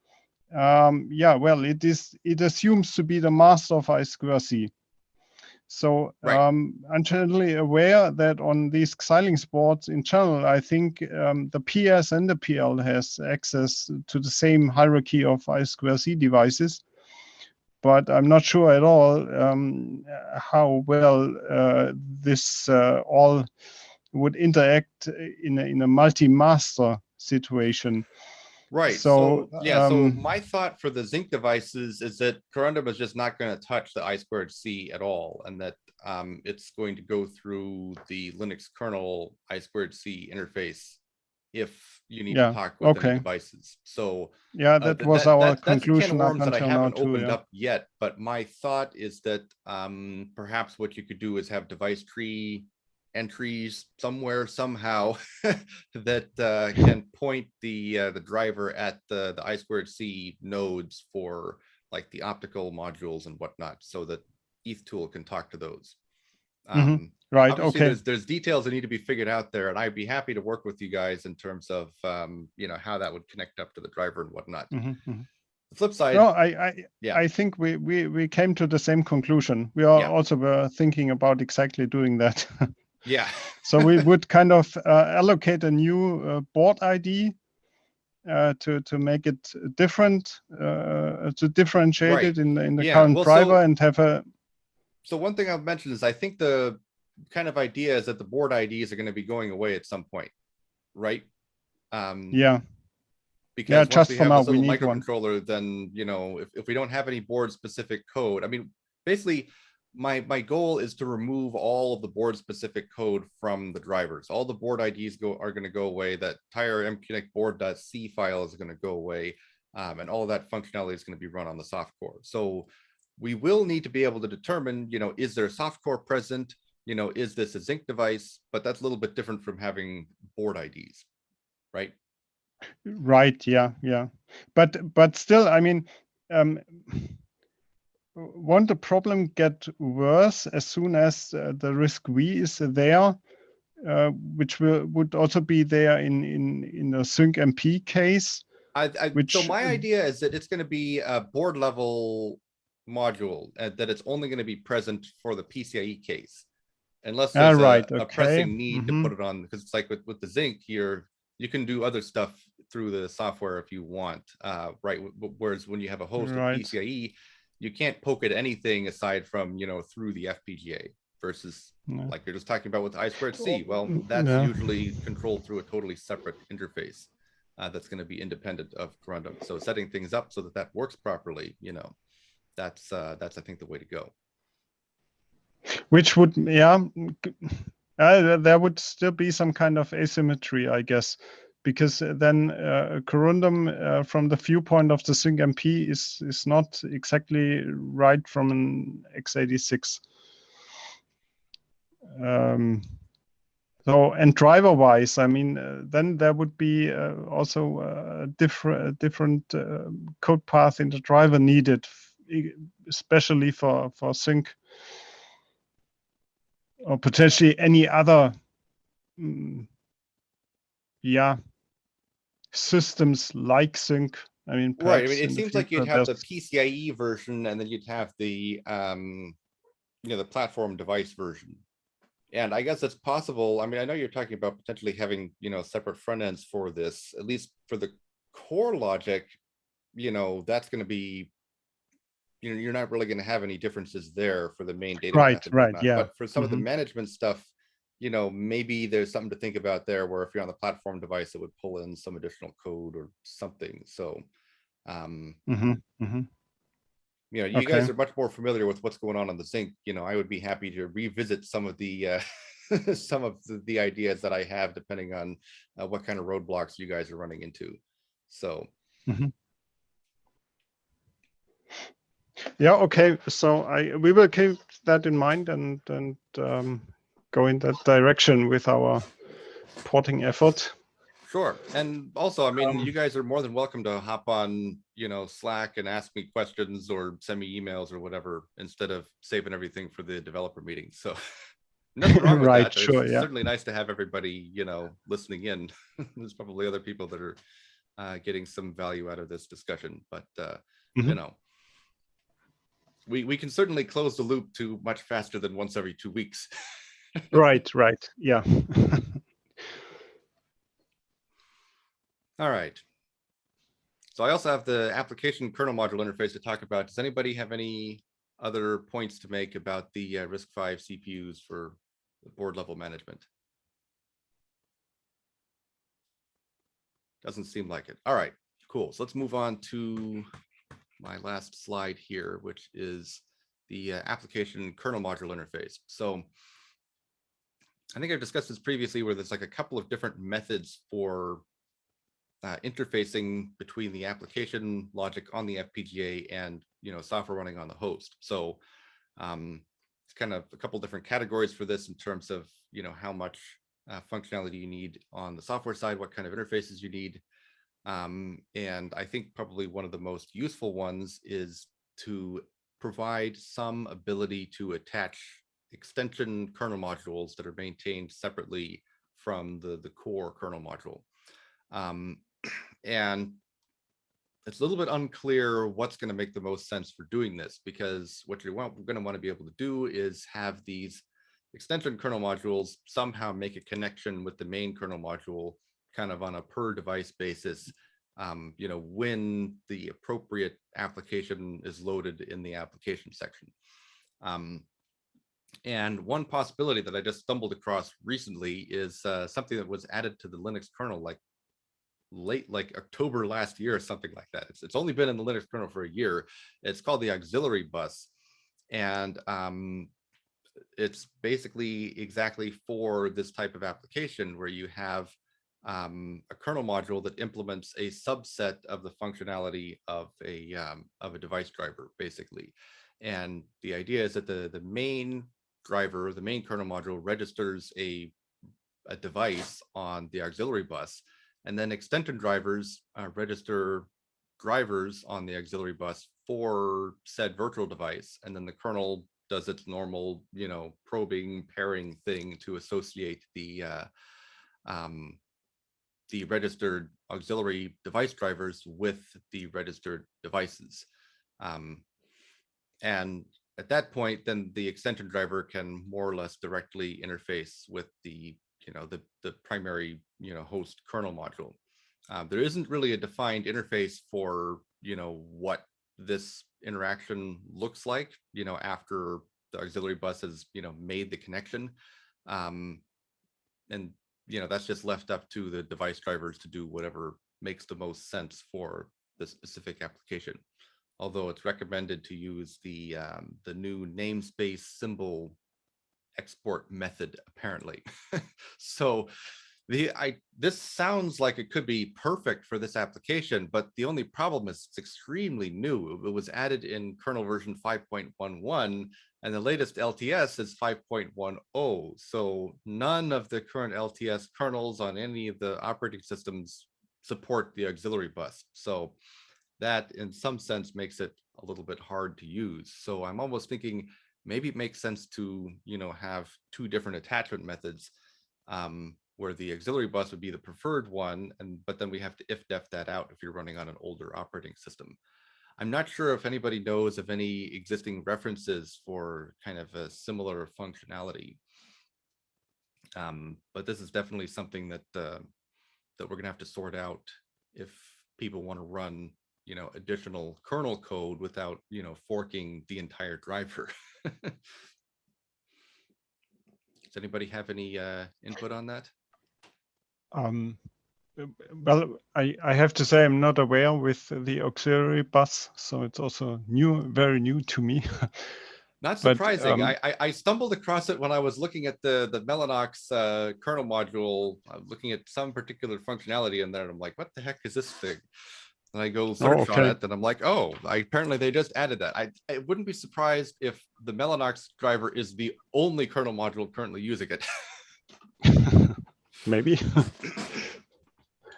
it assumes to be the master of I2C. So I'm generally aware that on these Xilinx boards in general, I think the PS and the PL has access to the same hierarchy of I2C devices. But I'm not sure at all how well this all would interact in a multi-master situation. Right. So my thought for the Zinc devices is that Corundum is just not going to touch the I2C at all, and that it's going to go through the Linux kernel I2C interface if you need to talk with any devices. So that was our conclusion. That's a can of worms that I haven't too, opened up yet. But my thought is that perhaps what you could do is have device tree entries somewhere somehow that can point the driver at the I2C nodes for like the optical modules and whatnot, so that ETH-tool can talk to those. Right. Obviously, Okay. There's details that need to be figured out there, and I'd be happy to work with you guys in terms of how that would connect up to the driver and whatnot. The flip side. No, I think we came to the same conclusion. We are also were thinking about exactly doing that. Yeah. So we would kind of allocate a new board ID to make it different, to differentiate it in the current driver, and have a. So one thing I've mentioned is I think the kind of idea is that the board IDs are going to be going away at some point, right? Because once we have this little microcontroller, then if we don't have any board specific code, I mean, basically my goal is to remove all of the board specific code from the drivers. All the board IDs are going to go away. That entire mqnix board.c file is going to go away, and all of that functionality is going to be run on the softcore. So we will need to be able to determine, is there a softcore present? Is this a Zinc device? But that's a little bit different from having board IDs, right? Right. Yeah. But still, I mean, won't the problem get worse as soon as the RISC-V is there, which would also be there in the SyncMP case? So my idea is that it's going to be a board level module, that it's only going to be present for the PCIe case, unless there's a pressing need to put it on, because it's like with the Zinc here, you can do other stuff through the software if you want, right? Whereas when you have a host of PCIe, you can't poke at anything aside from through the FPGA, versus like you're just talking about with I2C. Well, that's usually controlled through a totally separate interface that's going to be independent of Corundum. So setting things up so that works properly, that's I think the way to go. Which would, yeah, there would still be some kind of asymmetry, I guess, because then Corundum, from the viewpoint of the SyncMP, is not exactly right from an x86. So, and driver-wise, I mean, then there would be also a different code path in the driver needed, especially for sync, or potentially any other, yeah, systems like sync. I mean, Right. I mean, perhaps it in the seems like you'd future have the there's- PCIe version, and then you'd have the the platform device version. And I guess it's possible. I mean, I know you're talking about potentially having, separate front ends for this, at least for the core logic, that's going to be, you're not really going to have any differences there for the main data Right, path and right, whatnot. yeah. But for some of the Mhm. management stuff, maybe there's something to think about there where if you're on the platform device, it would pull in some additional code or something. So, Mhm, mhm. you Okay. guys are much more familiar with what's going on the sync. I would be happy to revisit some of the some of the ideas that I have, depending on what kind of roadblocks you guys are running into. So, Mhm. Yeah, okay. So we will keep that in mind and go in that direction with our porting effort. sure. And also, I mean, you guys are more than welcome to hop on, Slack and ask me questions or send me emails or whatever, instead of saving everything for the developer meeting. So nothing wrong with Right, that. sure, It's yeah. certainly nice to have everybody, listening in. There's probably other people that are getting some value out of this discussion, but Mhm. We can certainly close the loop to much faster than once every 2 weeks. Right, yeah. All right. So I also have the application kernel module interface to talk about. Does anybody have any other points to make about the RISC-V CPUs for the board level management? Doesn't seem like it. All right, cool. So let's move on to my last slide here, which is the application kernel module interface. So I think I've discussed this previously, where there's like a couple of different methods for interfacing between the application logic on the FPGA and software running on the host. So it's kind of a couple different categories for this in terms of how much functionality you need on the software side, what kind of interfaces you need. And I think probably one of the most useful ones is to provide some ability to attach extension kernel modules that are maintained separately from the core kernel module. And it's a little bit unclear what's going to make the most sense for doing this, because what we're going to want to be able to do is have these extension kernel modules somehow make a connection with the main kernel module kind of on a per device basis, when the appropriate application is loaded in the application section. And one possibility that I just stumbled across recently is something that was added to the Linux kernel late October last year or something like that. It's only been in the Linux kernel for a year. It's called the auxiliary bus. And it's basically exactly for this type of application where you have a kernel module that implements a subset of the functionality of a device driver, basically. And the idea is that the main driver, the main kernel module, registers a device on the auxiliary bus, and then extension drivers register drivers on the auxiliary bus for said virtual device, and then the kernel does its normal, probing pairing thing to associate the registered auxiliary device drivers with the registered devices. And at that point, then the extension driver can more or less directly interface with the primary host kernel module. There isn't really a defined interface for what this interaction looks like after the auxiliary bus has made the connection, and that's just left up to the device drivers to do whatever makes the most sense for the specific application. although it's recommended to use the new namespace symbol export method, apparently. So this sounds like it could be perfect for this application, but the only problem is it's extremely new. It was added in kernel version 5.11, and the latest LTS is 5.10. So none of the current LTS kernels on any of the operating systems support the auxiliary bus. So that in some sense makes it a little bit hard to use. So I'm almost thinking maybe it makes sense to, have two different attachment methods, where the auxiliary bus would be the preferred one, but then we have to if-def that out if you're running on an older operating system. I'm not sure if anybody knows of any existing references for kind of a similar functionality. But this is definitely something that we're going to have to sort out if people want to run, additional kernel code without, forking the entire driver. Does anybody have any input on that? Well, I have to say I'm not aware with the auxiliary bus, so it's also very new to me. Not surprising. I stumbled across it when I was looking at the Mellanox kernel module, looking at some particular functionality in there, and I'm like, what the heck is this thing? And I go search on it, and I'm like, oh, apparently they just added that. I wouldn't be surprised if the Mellanox driver is the only kernel module currently using it. Maybe.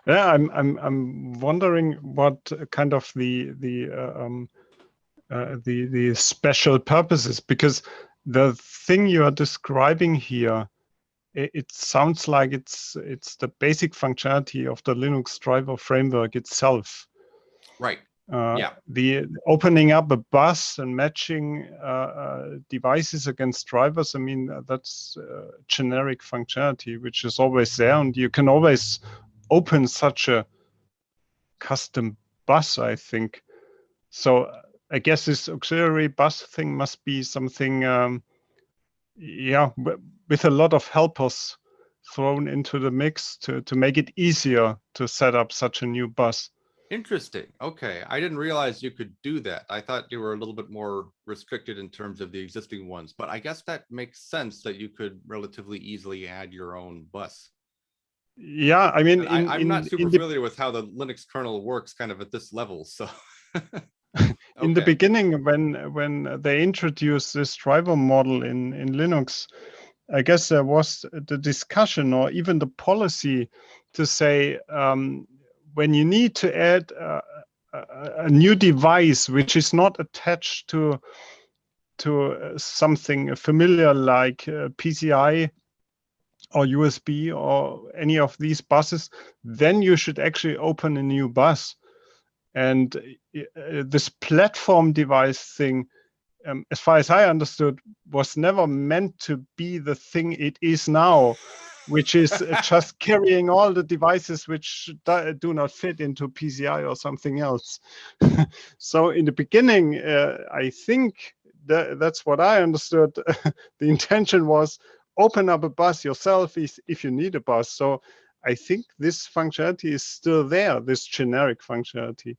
Yeah, I'm wondering what kind of the special purposes, because the thing you are describing here, it sounds like it's the basic functionality of the Linux driver framework itself. Right. Yeah. The opening up a bus and matching devices against drivers. I mean, that's generic functionality, which is always there, and you can always open such a custom bus, I think. So I guess this auxiliary bus thing must be something, with a lot of helpers thrown into the mix to make it easier to set up such a new bus. Interesting. Okay. I didn't realize you could do that. I thought you were a little bit more restricted in terms of the existing ones, but I guess that makes sense that you could relatively easily add your own bus. Yeah, I mean, I'm not super familiar with how the Linux kernel works kind of at this level. So in the beginning, when they introduced this driver model in Linux, I guess there was the discussion or even the policy to say, when you need to add a new device which is not attached to something familiar like PCI or USB or any of these buses, then you should actually open a new bus. And this platform device thing, as far as I understood, was never meant to be the thing it is now, which is just carrying all the devices which do not fit into PCI or something else. So in the beginning, I think that's what I understood. The intention was open up a bus yourself if you need a bus. So I think this functionality is still there, this generic functionality.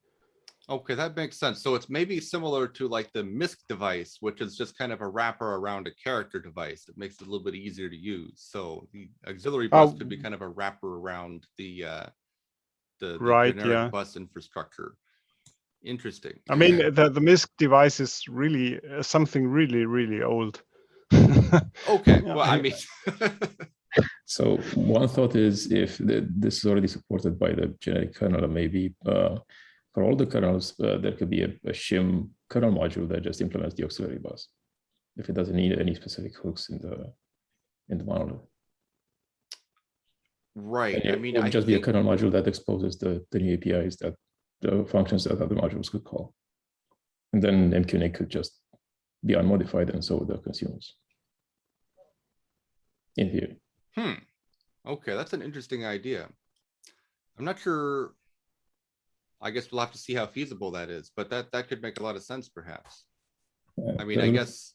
Okay, that makes sense. So it's maybe similar to like the MISC device, which is just kind of a wrapper around a character device that makes it a little bit easier to use. So the auxiliary bus could be kind of a wrapper around the generic bus infrastructure. Interesting. I mean, the MISC device is really something really, really old. Okay, well, I mean. So one thought is if this is already supported by the generic kernel, maybe for all the kernels, there could be a shim kernel module that just implements the auxiliary bus if it doesn't need any specific hooks in the monolith. Right. I mean, it would just be a kernel module that exposes the new APIs, that the functions that other modules could call, and then MQNIC could just be unmodified, and so would the consumers. In theory. Okay, that's an interesting idea. I'm not sure. I guess we'll have to see how feasible that is, but that could make a lot of sense, perhaps. I mean, I guess.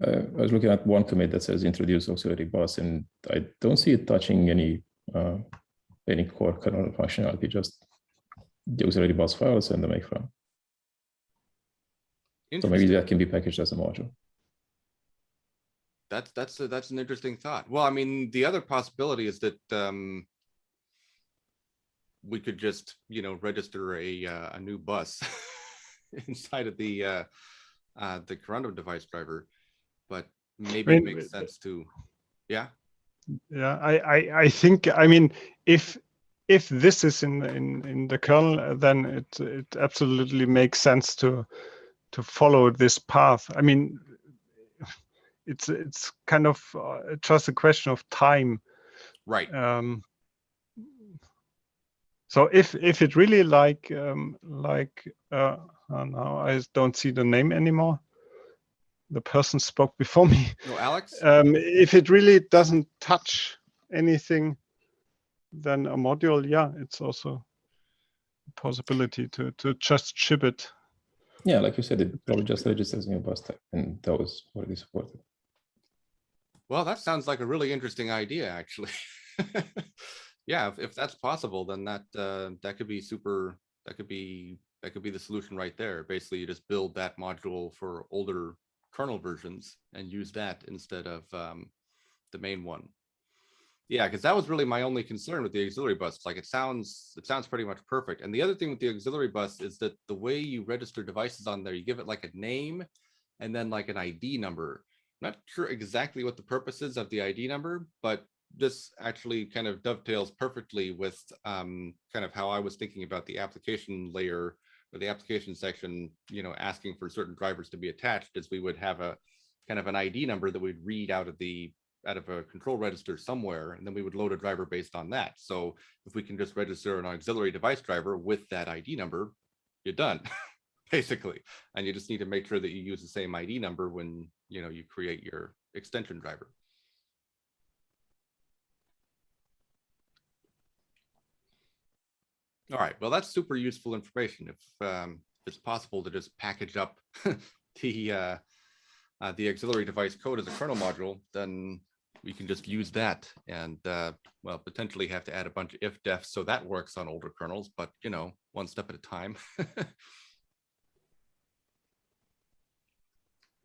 I was looking at one commit that says introduce auxiliary bus, and I don't see it touching any core kernel functionality, just the auxiliary bus files and the make file. So maybe that can be packaged as a module. That's an interesting thought. Well, I mean, the other possibility is that we could just, register a new bus inside of the Corundum device driver, but maybe it makes sense to, yeah. Yeah, I think, I mean, if this is in the kernel, then it absolutely makes sense to follow this path. I mean, it's kind of just a question of time. Right. So if it really like now I don't see the name anymore. The person spoke before me. No, Alex. If it really doesn't touch anything, then a module, yeah, it's also a possibility to just ship it. Yeah, like you said, it probably just registers a new bus type, and that was what it supported. Well, that sounds like a really interesting idea, actually. Yeah, if that's possible, then that could be super. That could be the solution right there. Basically, you just build that module for older kernel versions and use that instead of the main one. Yeah, because that was really my only concern with the auxiliary bus. Like, it sounds pretty much perfect. And the other thing with the auxiliary bus is that the way you register devices on there, you give it like a name and then like an ID number. I'm not sure exactly what the purpose is of the ID number, but this actually kind of dovetails perfectly with kind of how I was thinking about the application layer or the application section, asking for certain drivers to be attached, as we would have a kind of an ID number that we'd read out of a control register somewhere, and then we would load a driver based on that. So if we can just register an auxiliary device driver with that ID number, you're done, basically. And you just need to make sure that you use the same ID number when you create your extension driver. All right, well, that's super useful information. If it's possible to just package up the auxiliary device code as a kernel module, then we can just use that and well, potentially have to add a bunch of if-defs so that works on older kernels, but one step at a time.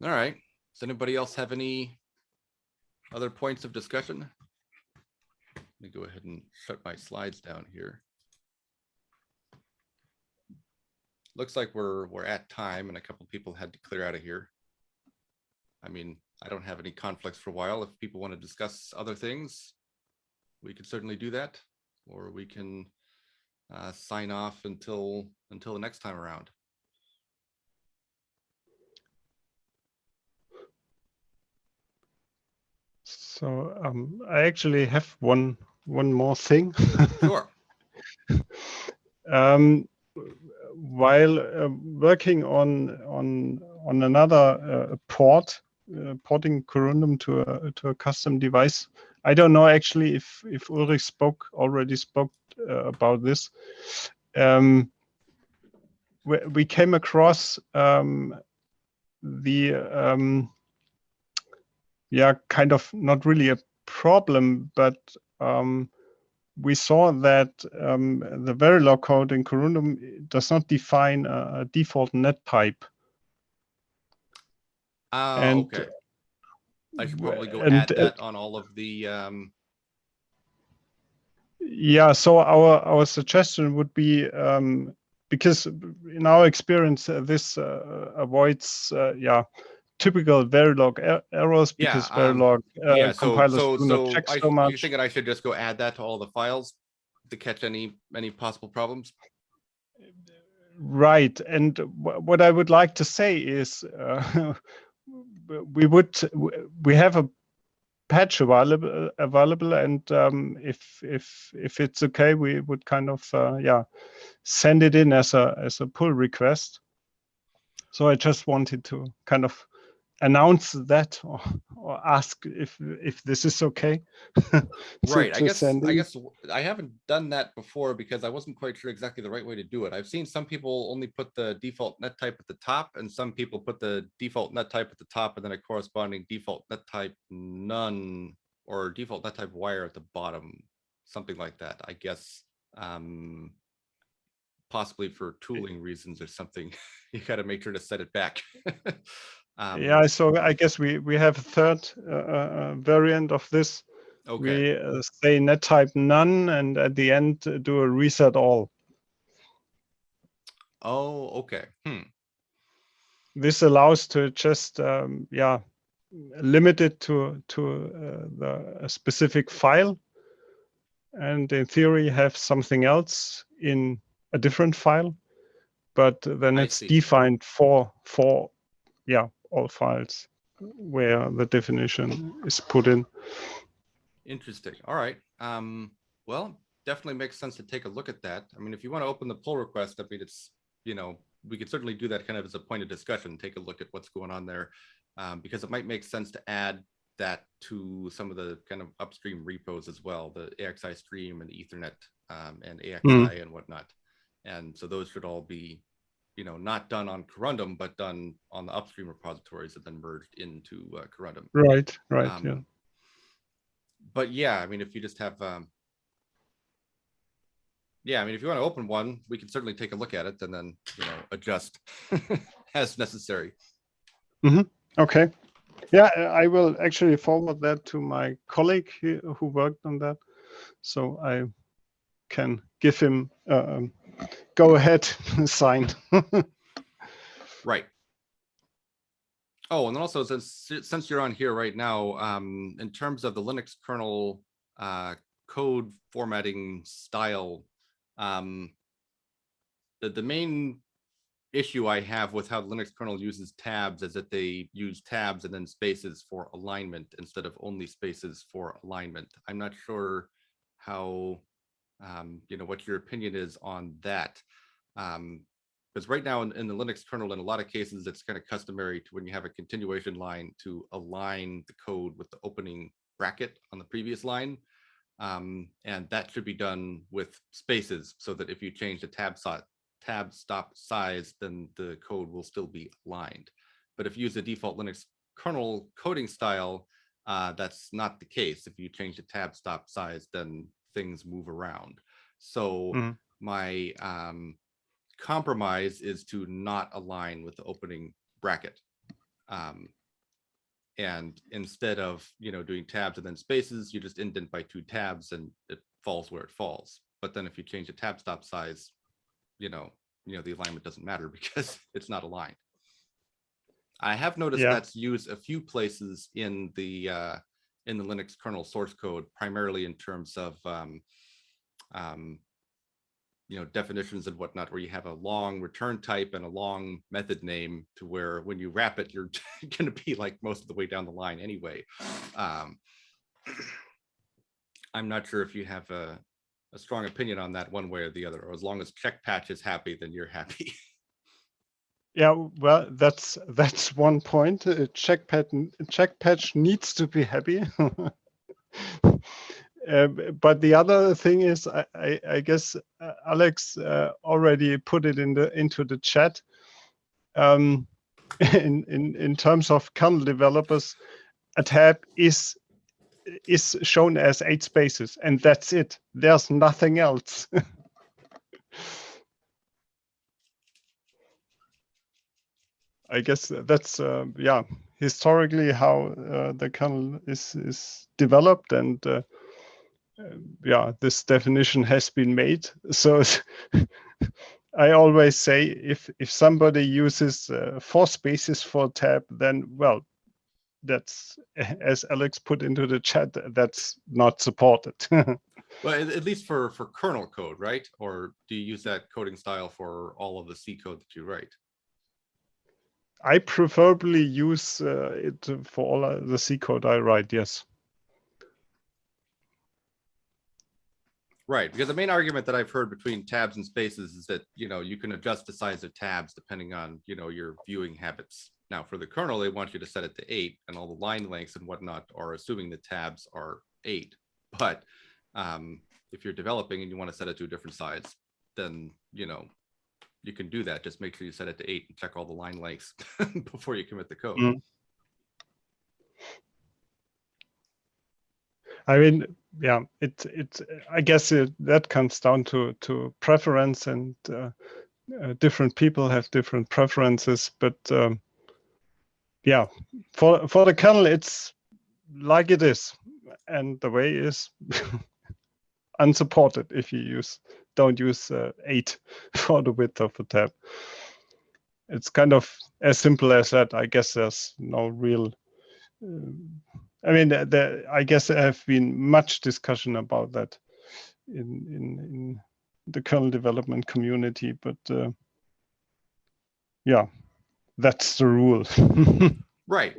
All right, does anybody else have any other points of discussion? Let me go ahead and shut my slides down here. Looks like we're at time, and a couple people had to clear out of here. I mean, I don't have any conflicts for a while. If people want to discuss other things, we could certainly do that, or we can sign off until the next time around. So I actually have one more thing. Sure. While working on another porting Corundum to a custom device, I don't know actually if Ulrich already spoke about this. We came across kind of not really a problem, but we saw that the Verilog code in Corundum does not define a default net type. Okay. I should probably go add that on all of the. Yeah, so our suggestion would be, because in our experience, this avoids typical Verilog errors, because Verilog compilers do not check so much. You think that I should just go add that to all the files to catch any possible problems? Right, and what I would like to say is we have a patch available, and if it's okay, we would kind of send it in as a pull request. So I just wanted to kind of announce that or ask if this is okay. Right. I guess I haven't done that before because I wasn't quite sure exactly the right way to do it. I've seen some people only put the default net type at the top, and some people put the default net type at the top and then a corresponding default net type none or default net type wire at the bottom, something like that. I guess possibly for tooling reasons or something, you got to make sure to set it back. Yeah, so I guess we have a third variant of this. Okay. We say net type none, and at the end do a reset all. Oh, okay. This allows to just limit it to a specific file, and in theory have something else in a different file, but then I it's see. defined for all files where the definition is put in. Interesting. All right. Well, definitely makes sense to take a look at that. I mean, if you want to open the pull request, I mean, it's, we could certainly do that kind of as a point of discussion, take a look at what's going on there, because it might make sense to add that to some of the kind of upstream repos as well, the AXI stream and Ethernet and AXI and whatnot. And so those should all be, not done on Corundum, but done on the upstream repositories and then merged into Corundum. Right. Yeah. But yeah, I mean, if you just have, I mean, if you want to open one, we can certainly take a look at it and then, adjust as necessary. Okay. Yeah, I will actually forward that to my colleague who worked on that, so I can give him go ahead sign. Right. Oh, and then also since you're on here right now, in terms of the Linux kernel code formatting style, the main issue I have with how Linux kernel uses tabs is that they use tabs and then spaces for alignment instead of only spaces for alignment. I'm not sure how, what your opinion is on that. Because right now in the Linux kernel, in a lot of cases, it's kind of customary to when you have a continuation line to align the code with the opening bracket on the previous line. And that should be done with spaces so that if you change the tab stop size, then the code will still be aligned. But if you use the default Linux kernel coding style, that's not the case. If you change the tab stop size, then things move around. So my compromise is to not align with the opening bracket. And instead of doing tabs and then spaces, you just indent by 2 tabs and it falls where it falls. But then if you change the tab stop size, the alignment doesn't matter because it's not aligned. I have noticed that's used a few places in the Linux kernel source code, primarily in terms of definitions and whatnot, where you have a long return type and a long method name to where when you wrap it, you're going to be like most of the way down the line anyway. I'm not sure if you have a strong opinion on that one way or the other, or as long as checkpatch is happy, then you're happy. Yeah, well, that's one point. Checkpatch needs to be happy. But the other thing is, I guess Alex already put it into the chat. In terms of kernel developers, a tab is shown as 8 spaces, and that's it. There's nothing else. I guess that's historically how the kernel is developed, and this definition has been made. So I always say if somebody uses 4 spaces for tab, then well, that's, as Alex put into the chat, that's not supported. Well, at least for kernel code, right? Or do you use that coding style for all of the C code that you write? I preferably use it for all the C code I write, yes. Right, because the main argument that I've heard between tabs and spaces is that, you can adjust the size of tabs depending on, your viewing habits. Now, for the kernel, they want you to set it to 8, and all the line lengths and whatnot are assuming the tabs are 8. But if you're developing and you want to set it to a different size, then, you can do that. Just make sure you set it to 8 and check all the line lengths before you commit the code. I mean, yeah, I guess that comes down to preference, and different people have different preferences. But yeah, for the kernel, it's like it is, and the way is unsupported if you don't use 8 for the width of the tab. It's kind of as simple as that. I guess there's no real. I mean, I guess there have been much discussion about that in the kernel development community, but yeah, that's the rule. Right.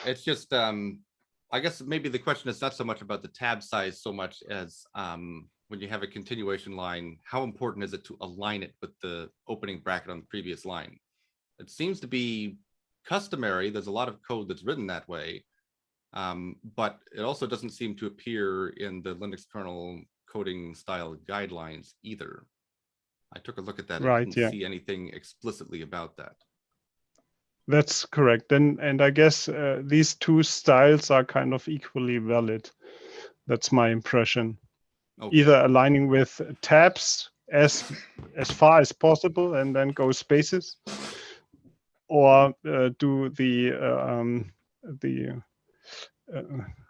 It's just, I guess maybe the question is not so much about the tab size so much as when you have a continuation line, how important is it to align it with the opening bracket on the previous line? It seems to be customary. There's a lot of code that's written that way, but it also doesn't seem to appear in the Linux kernel coding style guidelines either. I took a look at that. Right, I didn't see anything explicitly about that. That's correct. And I guess these two styles are kind of equally valid. That's my impression. Okay. Either aligning with tabs as far as possible and then go spaces, or do the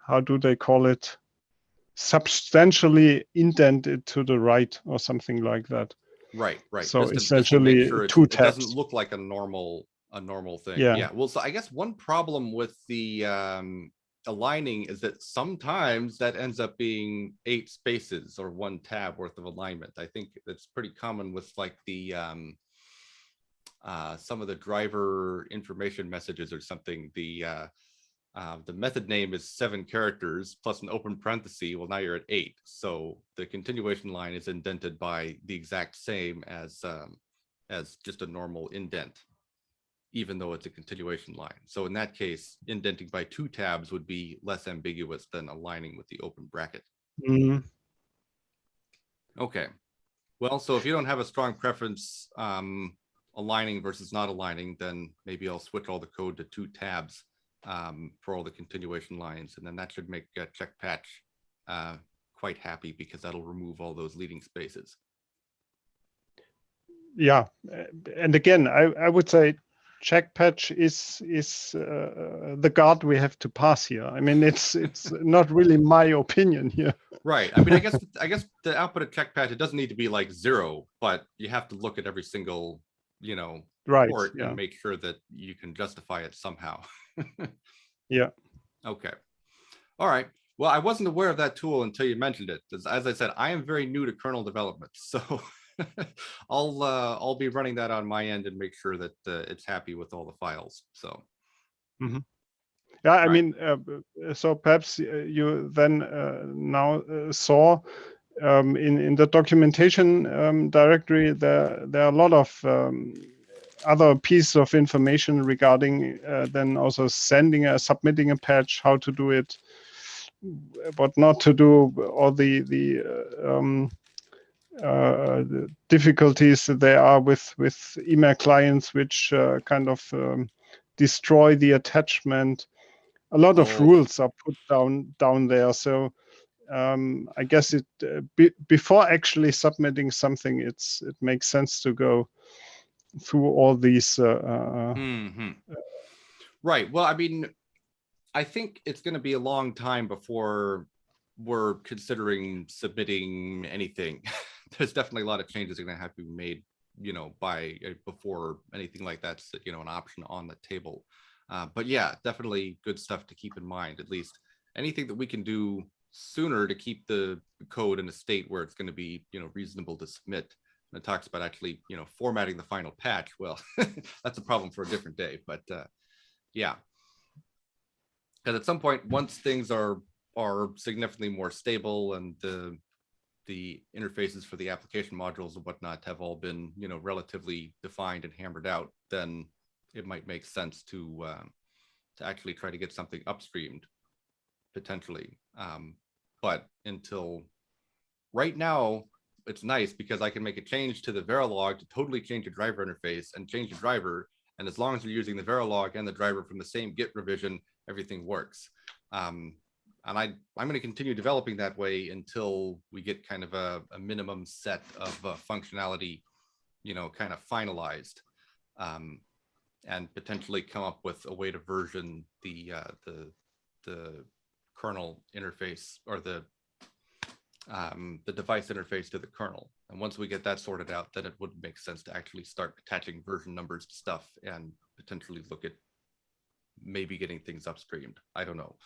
how do they call it? Substantially indent it to the right or something like that. Right. So essentially, just to make sure it doesn't look like a normal thing. Yeah. Well, so I guess one problem with the aligning is that sometimes that ends up being 8 spaces or 1 tab worth of alignment. I think that's pretty common with like the some of the driver information messages or something. The method name is 7 characters plus an open parenthesis. Well, now you're at 8. So the continuation line is indented by the exact same as just a normal indent, even though it's a continuation line. So in that case, indenting by 2 tabs would be less ambiguous than aligning with the open bracket. Mm-hmm. Okay. Well, so if you don't have a strong preference aligning versus not aligning, then maybe I'll switch all the code to 2 tabs for all the continuation lines. And then that should make check patch quite happy, because that'll remove all those leading spaces. Yeah. And again, I would say check patch is the guard we have to pass here. I mean, it's not really my opinion here. Right. I mean, I guess the output of check patch, it doesn't need to be like 0, but you have to look at every single, port and make sure that you can justify it somehow. Yeah. Okay. All right. Well, I wasn't aware of that tool until you mentioned it. As I said, I am very new to kernel development, so I'll be running that on my end and make sure that it's happy with all the files. So. Mm-hmm. Yeah, I mean, so perhaps you then now saw in the documentation directory there are a lot of other pieces of information regarding then also submitting a patch, how to do it, what not to do, or the difficulties there are with email clients which kind of destroy the attachment. A lot of rules are put down there. So I guess before actually submitting something, it makes sense to go through all these. Right. Well, I mean, I think it's going to be a long time before we're considering submitting anything. There's definitely a lot of changes that are going to have to be made, by before anything like that's, an option on the table. But yeah, definitely good stuff to keep in mind. At least anything that we can do sooner to keep the code in a state where it's going to be, reasonable to submit. And it talks about actually, formatting the final patch. Well, that's a problem for a different day. But yeah, because at some point, once things are significantly more stable and the interfaces for the application modules and whatnot have all been, relatively defined and hammered out, then it might make sense to actually try to get something upstreamed potentially. But until right now, it's nice because I can make a change to the Verilog to totally change the driver interface and change the driver. And as long as you're using the Verilog and the driver from the same Git revision, everything works. And I'm going to continue developing that way until we get kind of a minimum set of functionality, kind of finalized, and potentially come up with a way to version the kernel interface, or the device interface to the kernel. And once we get that sorted out, then it would make sense to actually start attaching version numbers to stuff and potentially look at maybe getting things upstreamed. I don't know.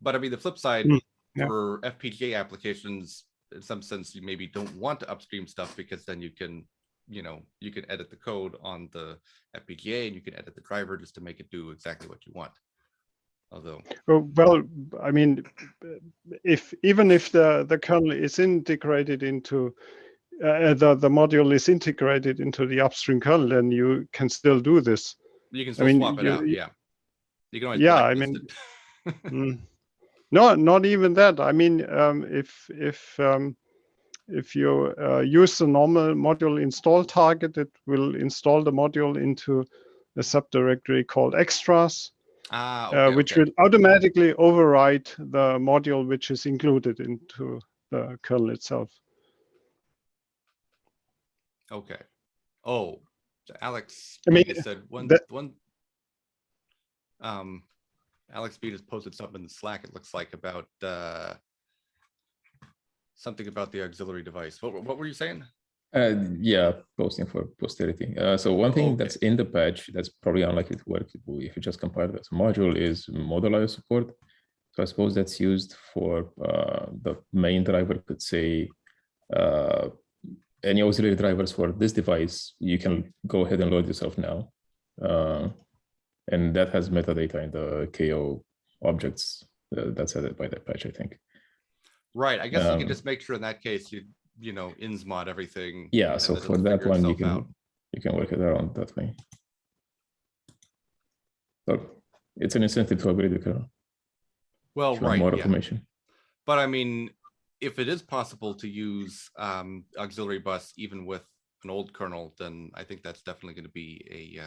But I mean, the flip side, for FPGA applications, in some sense, you maybe don't want to upstream stuff, because then you can edit the code on the FPGA, and you can edit the driver just to make it do exactly what you want. Although, well, I mean, even if the kernel is integrated into the module is integrated into the upstream kernel, then you can still do this. You can still swap it out. Yeah, you can always blacklist it. No, not even that. I mean, if you use the normal module install target, it will install the module into a subdirectory called extras, which will automatically overwrite the module which is included into the kernel itself. Okay. Oh, so Alex said Alex B just posted something in the Slack, it looks like, about something about the auxiliary device. What were you saying? Yeah, posting for posterity. So one thing that's in the patch that's probably unlikely to work if you just compile it as a module is modular support. So I suppose that's used for the main driver could say any auxiliary drivers for this device, you can go ahead and load yourself now. And that has metadata in the KO objects that's added by that patch, I think. Right. I guess you can just make sure in that case you insmod everything. Yeah. So for that one, you can work it around that way. So it's an incentive to upgrade the kernel. Well, right. More automation. But I mean, if it is possible to use auxiliary bus even with an old kernel, then I think that's definitely going to be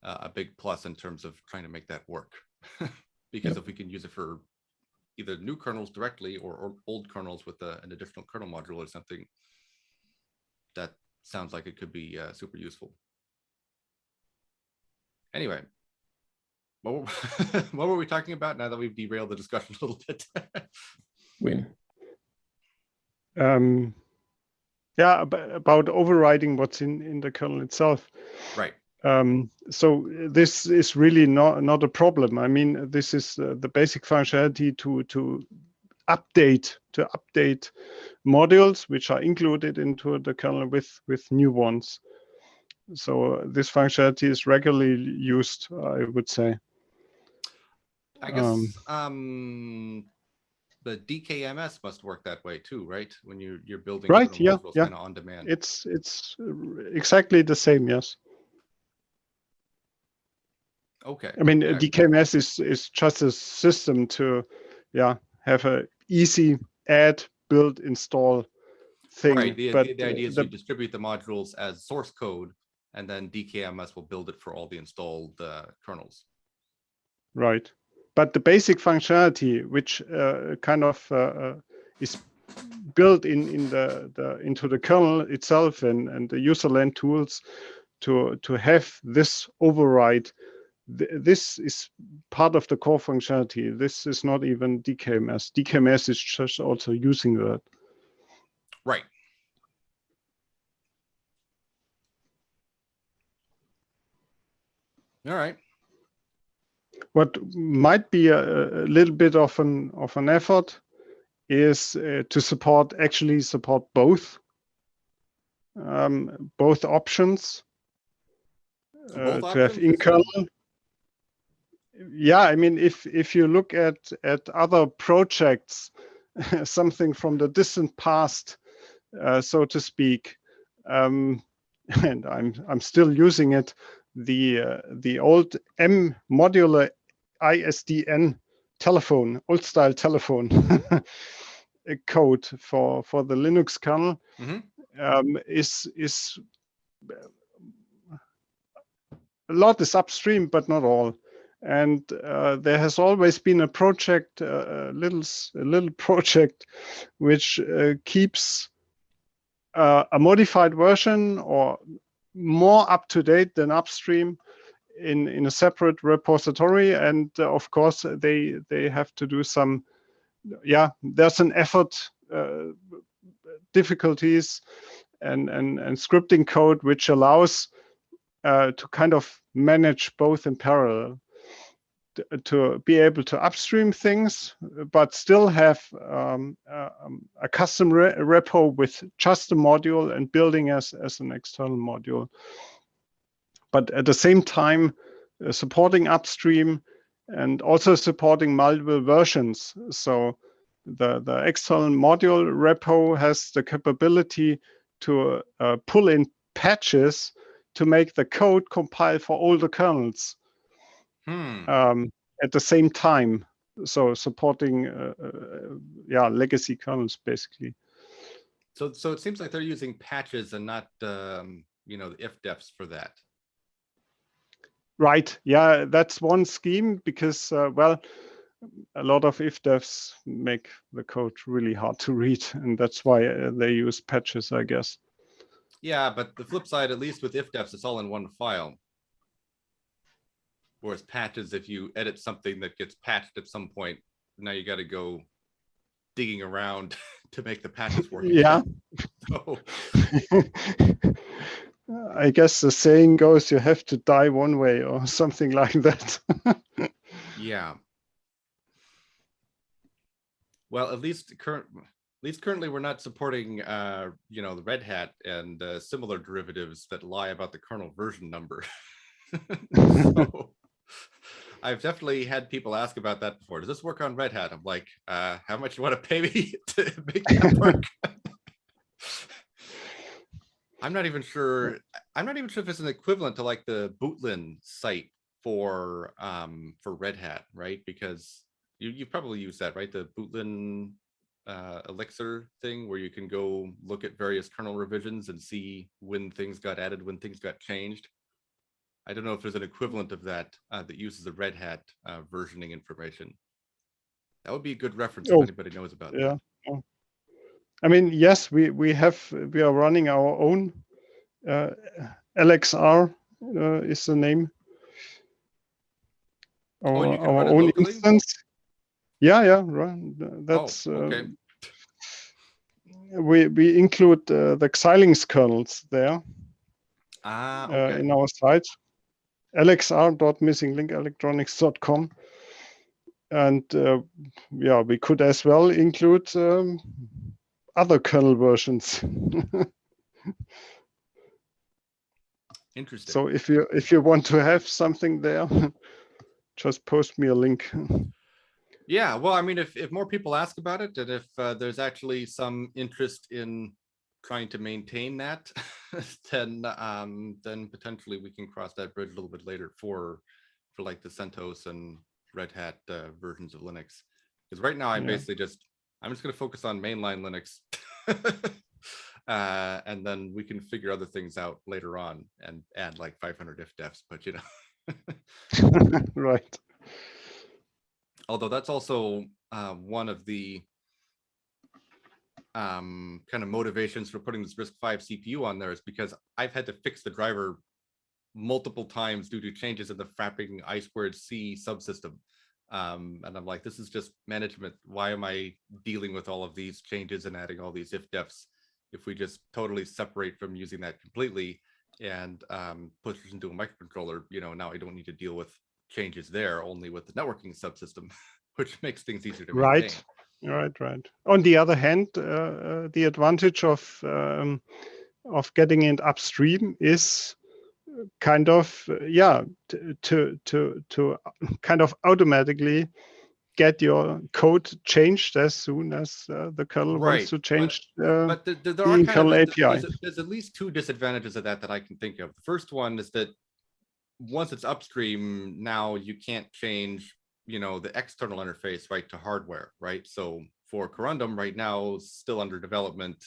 a big plus in terms of trying to make that work. Because if we can use it for either new kernels directly or old kernels with an additional kernel module or something, that sounds like it could be super useful. Anyway, what were we talking about now that we've derailed the discussion a little bit? Win. Yeah, about overriding what's in the kernel itself. Right. So this is really not a problem. I mean, this is the basic functionality to update modules which are included into the kernel with new ones. So this functionality is regularly used, I would say. I guess the DKMS must work that way too, right? When you're building right, yeah, kind of on demand. It's exactly the same, yes. Okay. I mean, DKMS is just a system to, have a easy add, build, install thing. Right. The idea is you distribute the modules as source code, and then DKMS will build it for all the installed kernels. Right. But the basic functionality, which kind of is built into the kernel itself and the userland tools to have this override, this is part of the core functionality. This is not even DKMS. DKMS is just also using that. Right. All right. What might be a little bit of an effort is to support both options. To have in kernel. Yeah, I mean, if you look at other projects, something from the distant past, so to speak, and I'm still using it. The old M modular ISDN telephone, old style telephone code for the Linux kernel is a lot is upstream, but not all. and there has always been a project, a little project, which keeps a modified version or more up to date than upstream in a separate repository. And of course, they have to do some. Yeah, there's an effort, difficulties, and scripting code which allows to kind of manage both in parallel, to be able to upstream things, but still have a custom repo with just a module and building as an external module. But at the same time, supporting upstream and also supporting multiple versions. So the external module repo has the capability to pull in patches to make the code compile for older kernels at the same time. So supporting legacy kernels basically. So it seems like they're using patches and not the ifdefs for that. Right. Yeah, that's one scheme because a lot of ifdefs make the code really hard to read, and that's why they use patches, I guess. Yeah, but the flip side, at least with ifdefs, it's all in one file. Whereas patches, if you edit something that gets patched at some point, now you got to go digging around to make the patches work. Yeah. So. I guess the saying goes, you have to die one way or something like that. Yeah. Well, at least currently we're not supporting the Red Hat and similar derivatives that lie about the kernel version number. So I've definitely had people ask about that before. Does this work on Red Hat? I'm like, how much you want to pay me to make that work? I'm not even sure if it's an equivalent to like the Bootlin site for Red Hat, right? Because you probably use that, right? The Bootlin Elixir thing where you can go look at various kernel revisions and see when things got added, when things got changed. I don't know if there's an equivalent of that that uses the Red Hat versioning information. That would be a good reference if anybody knows about that. I mean, yes, we are running our own LXR is the name. Our own locally? Instance. Yeah, right. That's okay. We include the Xilinx kernels there. Okay. In our site, lxr.missinglinkelectronics.com, and we could as well include other kernel versions. Interesting. So if you want to have something there, just post me a link. Yeah, well, I mean, if more people ask about it, and if there's actually some interest in trying to maintain that, then potentially we can cross that bridge a little bit later for like the CentOS and Red Hat versions of Linux. Because right now I'm basically I'm just going to focus on mainline Linux, and then we can figure other things out later on and add like 500 ifdefs. But right. Although that's also one of the kind of motivations for putting this RISC-V CPU on there is because I've had to fix the driver multiple times due to changes in the frapping I2C subsystem. And I'm like, this is just management. Why am I dealing with all of these changes and adding all these ifdefs if we just totally separate from using that completely and push it into a microcontroller? Now I don't need to deal with changes there, only with the networking subsystem, which makes things easier to maintain. Right. On the other hand, the advantage of getting it upstream is kind of to kind of automatically get your code changed as soon as the kernel wants to change but there the kernel API. There's at least two disadvantages of that I can think of. The first one is that once it's upstream, now you can't change the external interface right to hardware, right? So for Corundum right now, still under development.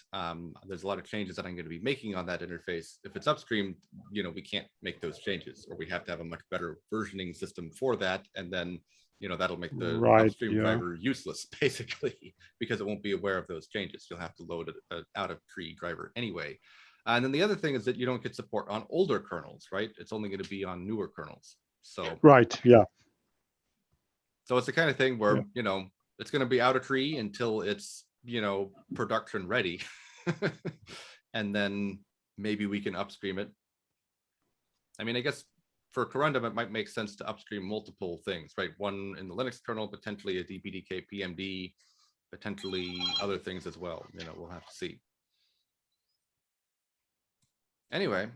There's a lot of changes that I'm going to be making on that interface. If it's upstream, we can't make those changes, or we have to have a much better versioning system for that. And then, that'll make the upstream driver useless, basically, because it won't be aware of those changes. You'll have to load an out of tree driver anyway. And then the other thing is that you don't get support on older kernels, right? It's only going to be on newer kernels. So right, yeah. So it's the kind of thing where, it's going to be out of tree until it's, production ready. And then maybe we can upstream it. I mean, I guess for Corundum, it might make sense to upstream multiple things, right? One in the Linux kernel, potentially a DPDK PMD, potentially other things as well. We'll have to see. Anyway.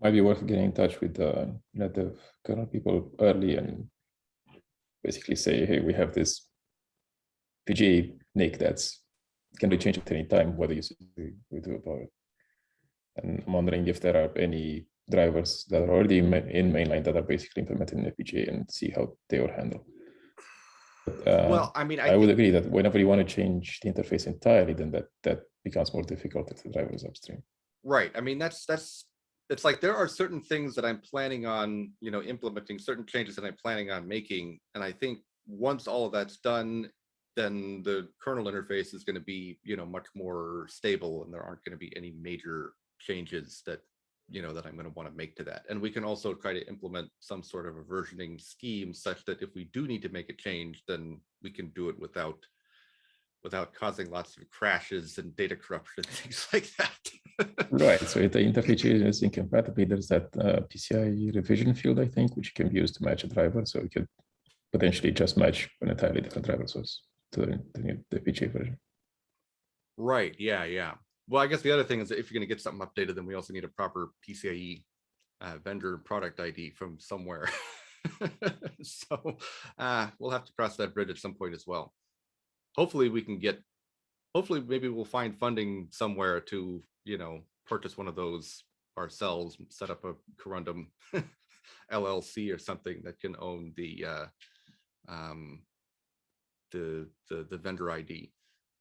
Might be worth getting in touch with the native kernel people early and basically say, hey, we have this PGA NIC that's can be changed at any time. What do we do about it? And I'm wondering if there are any drivers that are already in mainline that are basically implemented in FPGA and see how they would handle. But, well, I mean, I would agree that whenever you want to change the interface entirely, then that becomes more difficult if the driver is upstream. Right. I mean, it's like there are certain things that I'm planning on, implementing, certain changes that I'm planning on making. And I think once all of that's done, then the kernel interface is going to be, much more stable, and there aren't going to be any major changes that, that I'm going to want to make to that. And we can also try to implement some sort of a versioning scheme such that if we do need to make a change, then we can do it without causing lots of crashes and data corruption and things like that. Right. So if the interface is incompatible, there's that PCI revision field, I think, which can be used to match a driver. So we could potentially just match an entirely different driver source to the PGA version. Right. Yeah. Well, I guess the other thing is that if you're going to get something updated, then we also need a proper PCIe vendor product ID from somewhere. So we'll have to cross that bridge at some point as well. Hopefully maybe we'll find funding somewhere to, purchase one of those ourselves, set up a Corundum LLC or something that can own the vendor ID.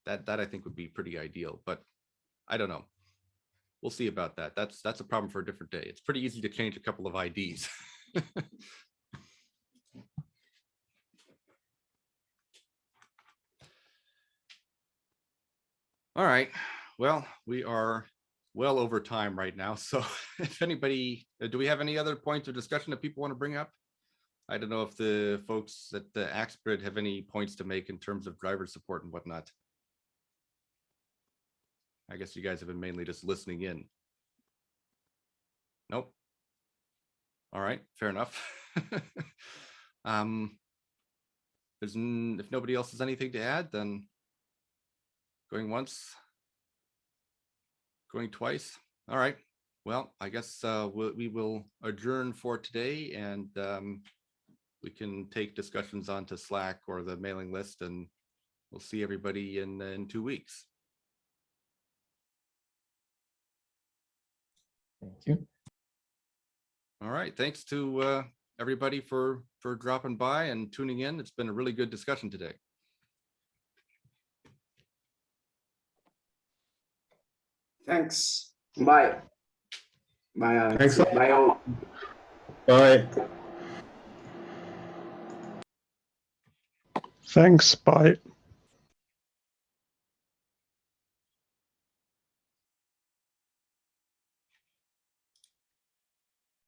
That I think would be pretty ideal, but I don't know. We'll see about that. That's a problem for a different day. It's pretty easy to change a couple of IDs. All right. Well, we are well over time right now. So if anybody, do we have any other points of discussion that people want to bring up? I don't know if the folks at the Axbrid have any points to make in terms of driver support and whatnot. I guess you guys have been mainly just listening in. Nope. All right, fair enough. If nobody else has anything to add, then going once, going twice. All right. Well, I guess we will adjourn for today, and we can take discussions onto Slack or the mailing list, and we'll see everybody in 2 weeks. Thank you. All right. Thanks to everybody for dropping by and tuning in. It's been a really good discussion today. Thanks. Bye. Bye, Alex. Thanks. Bye all. Bye. Thanks. Bye.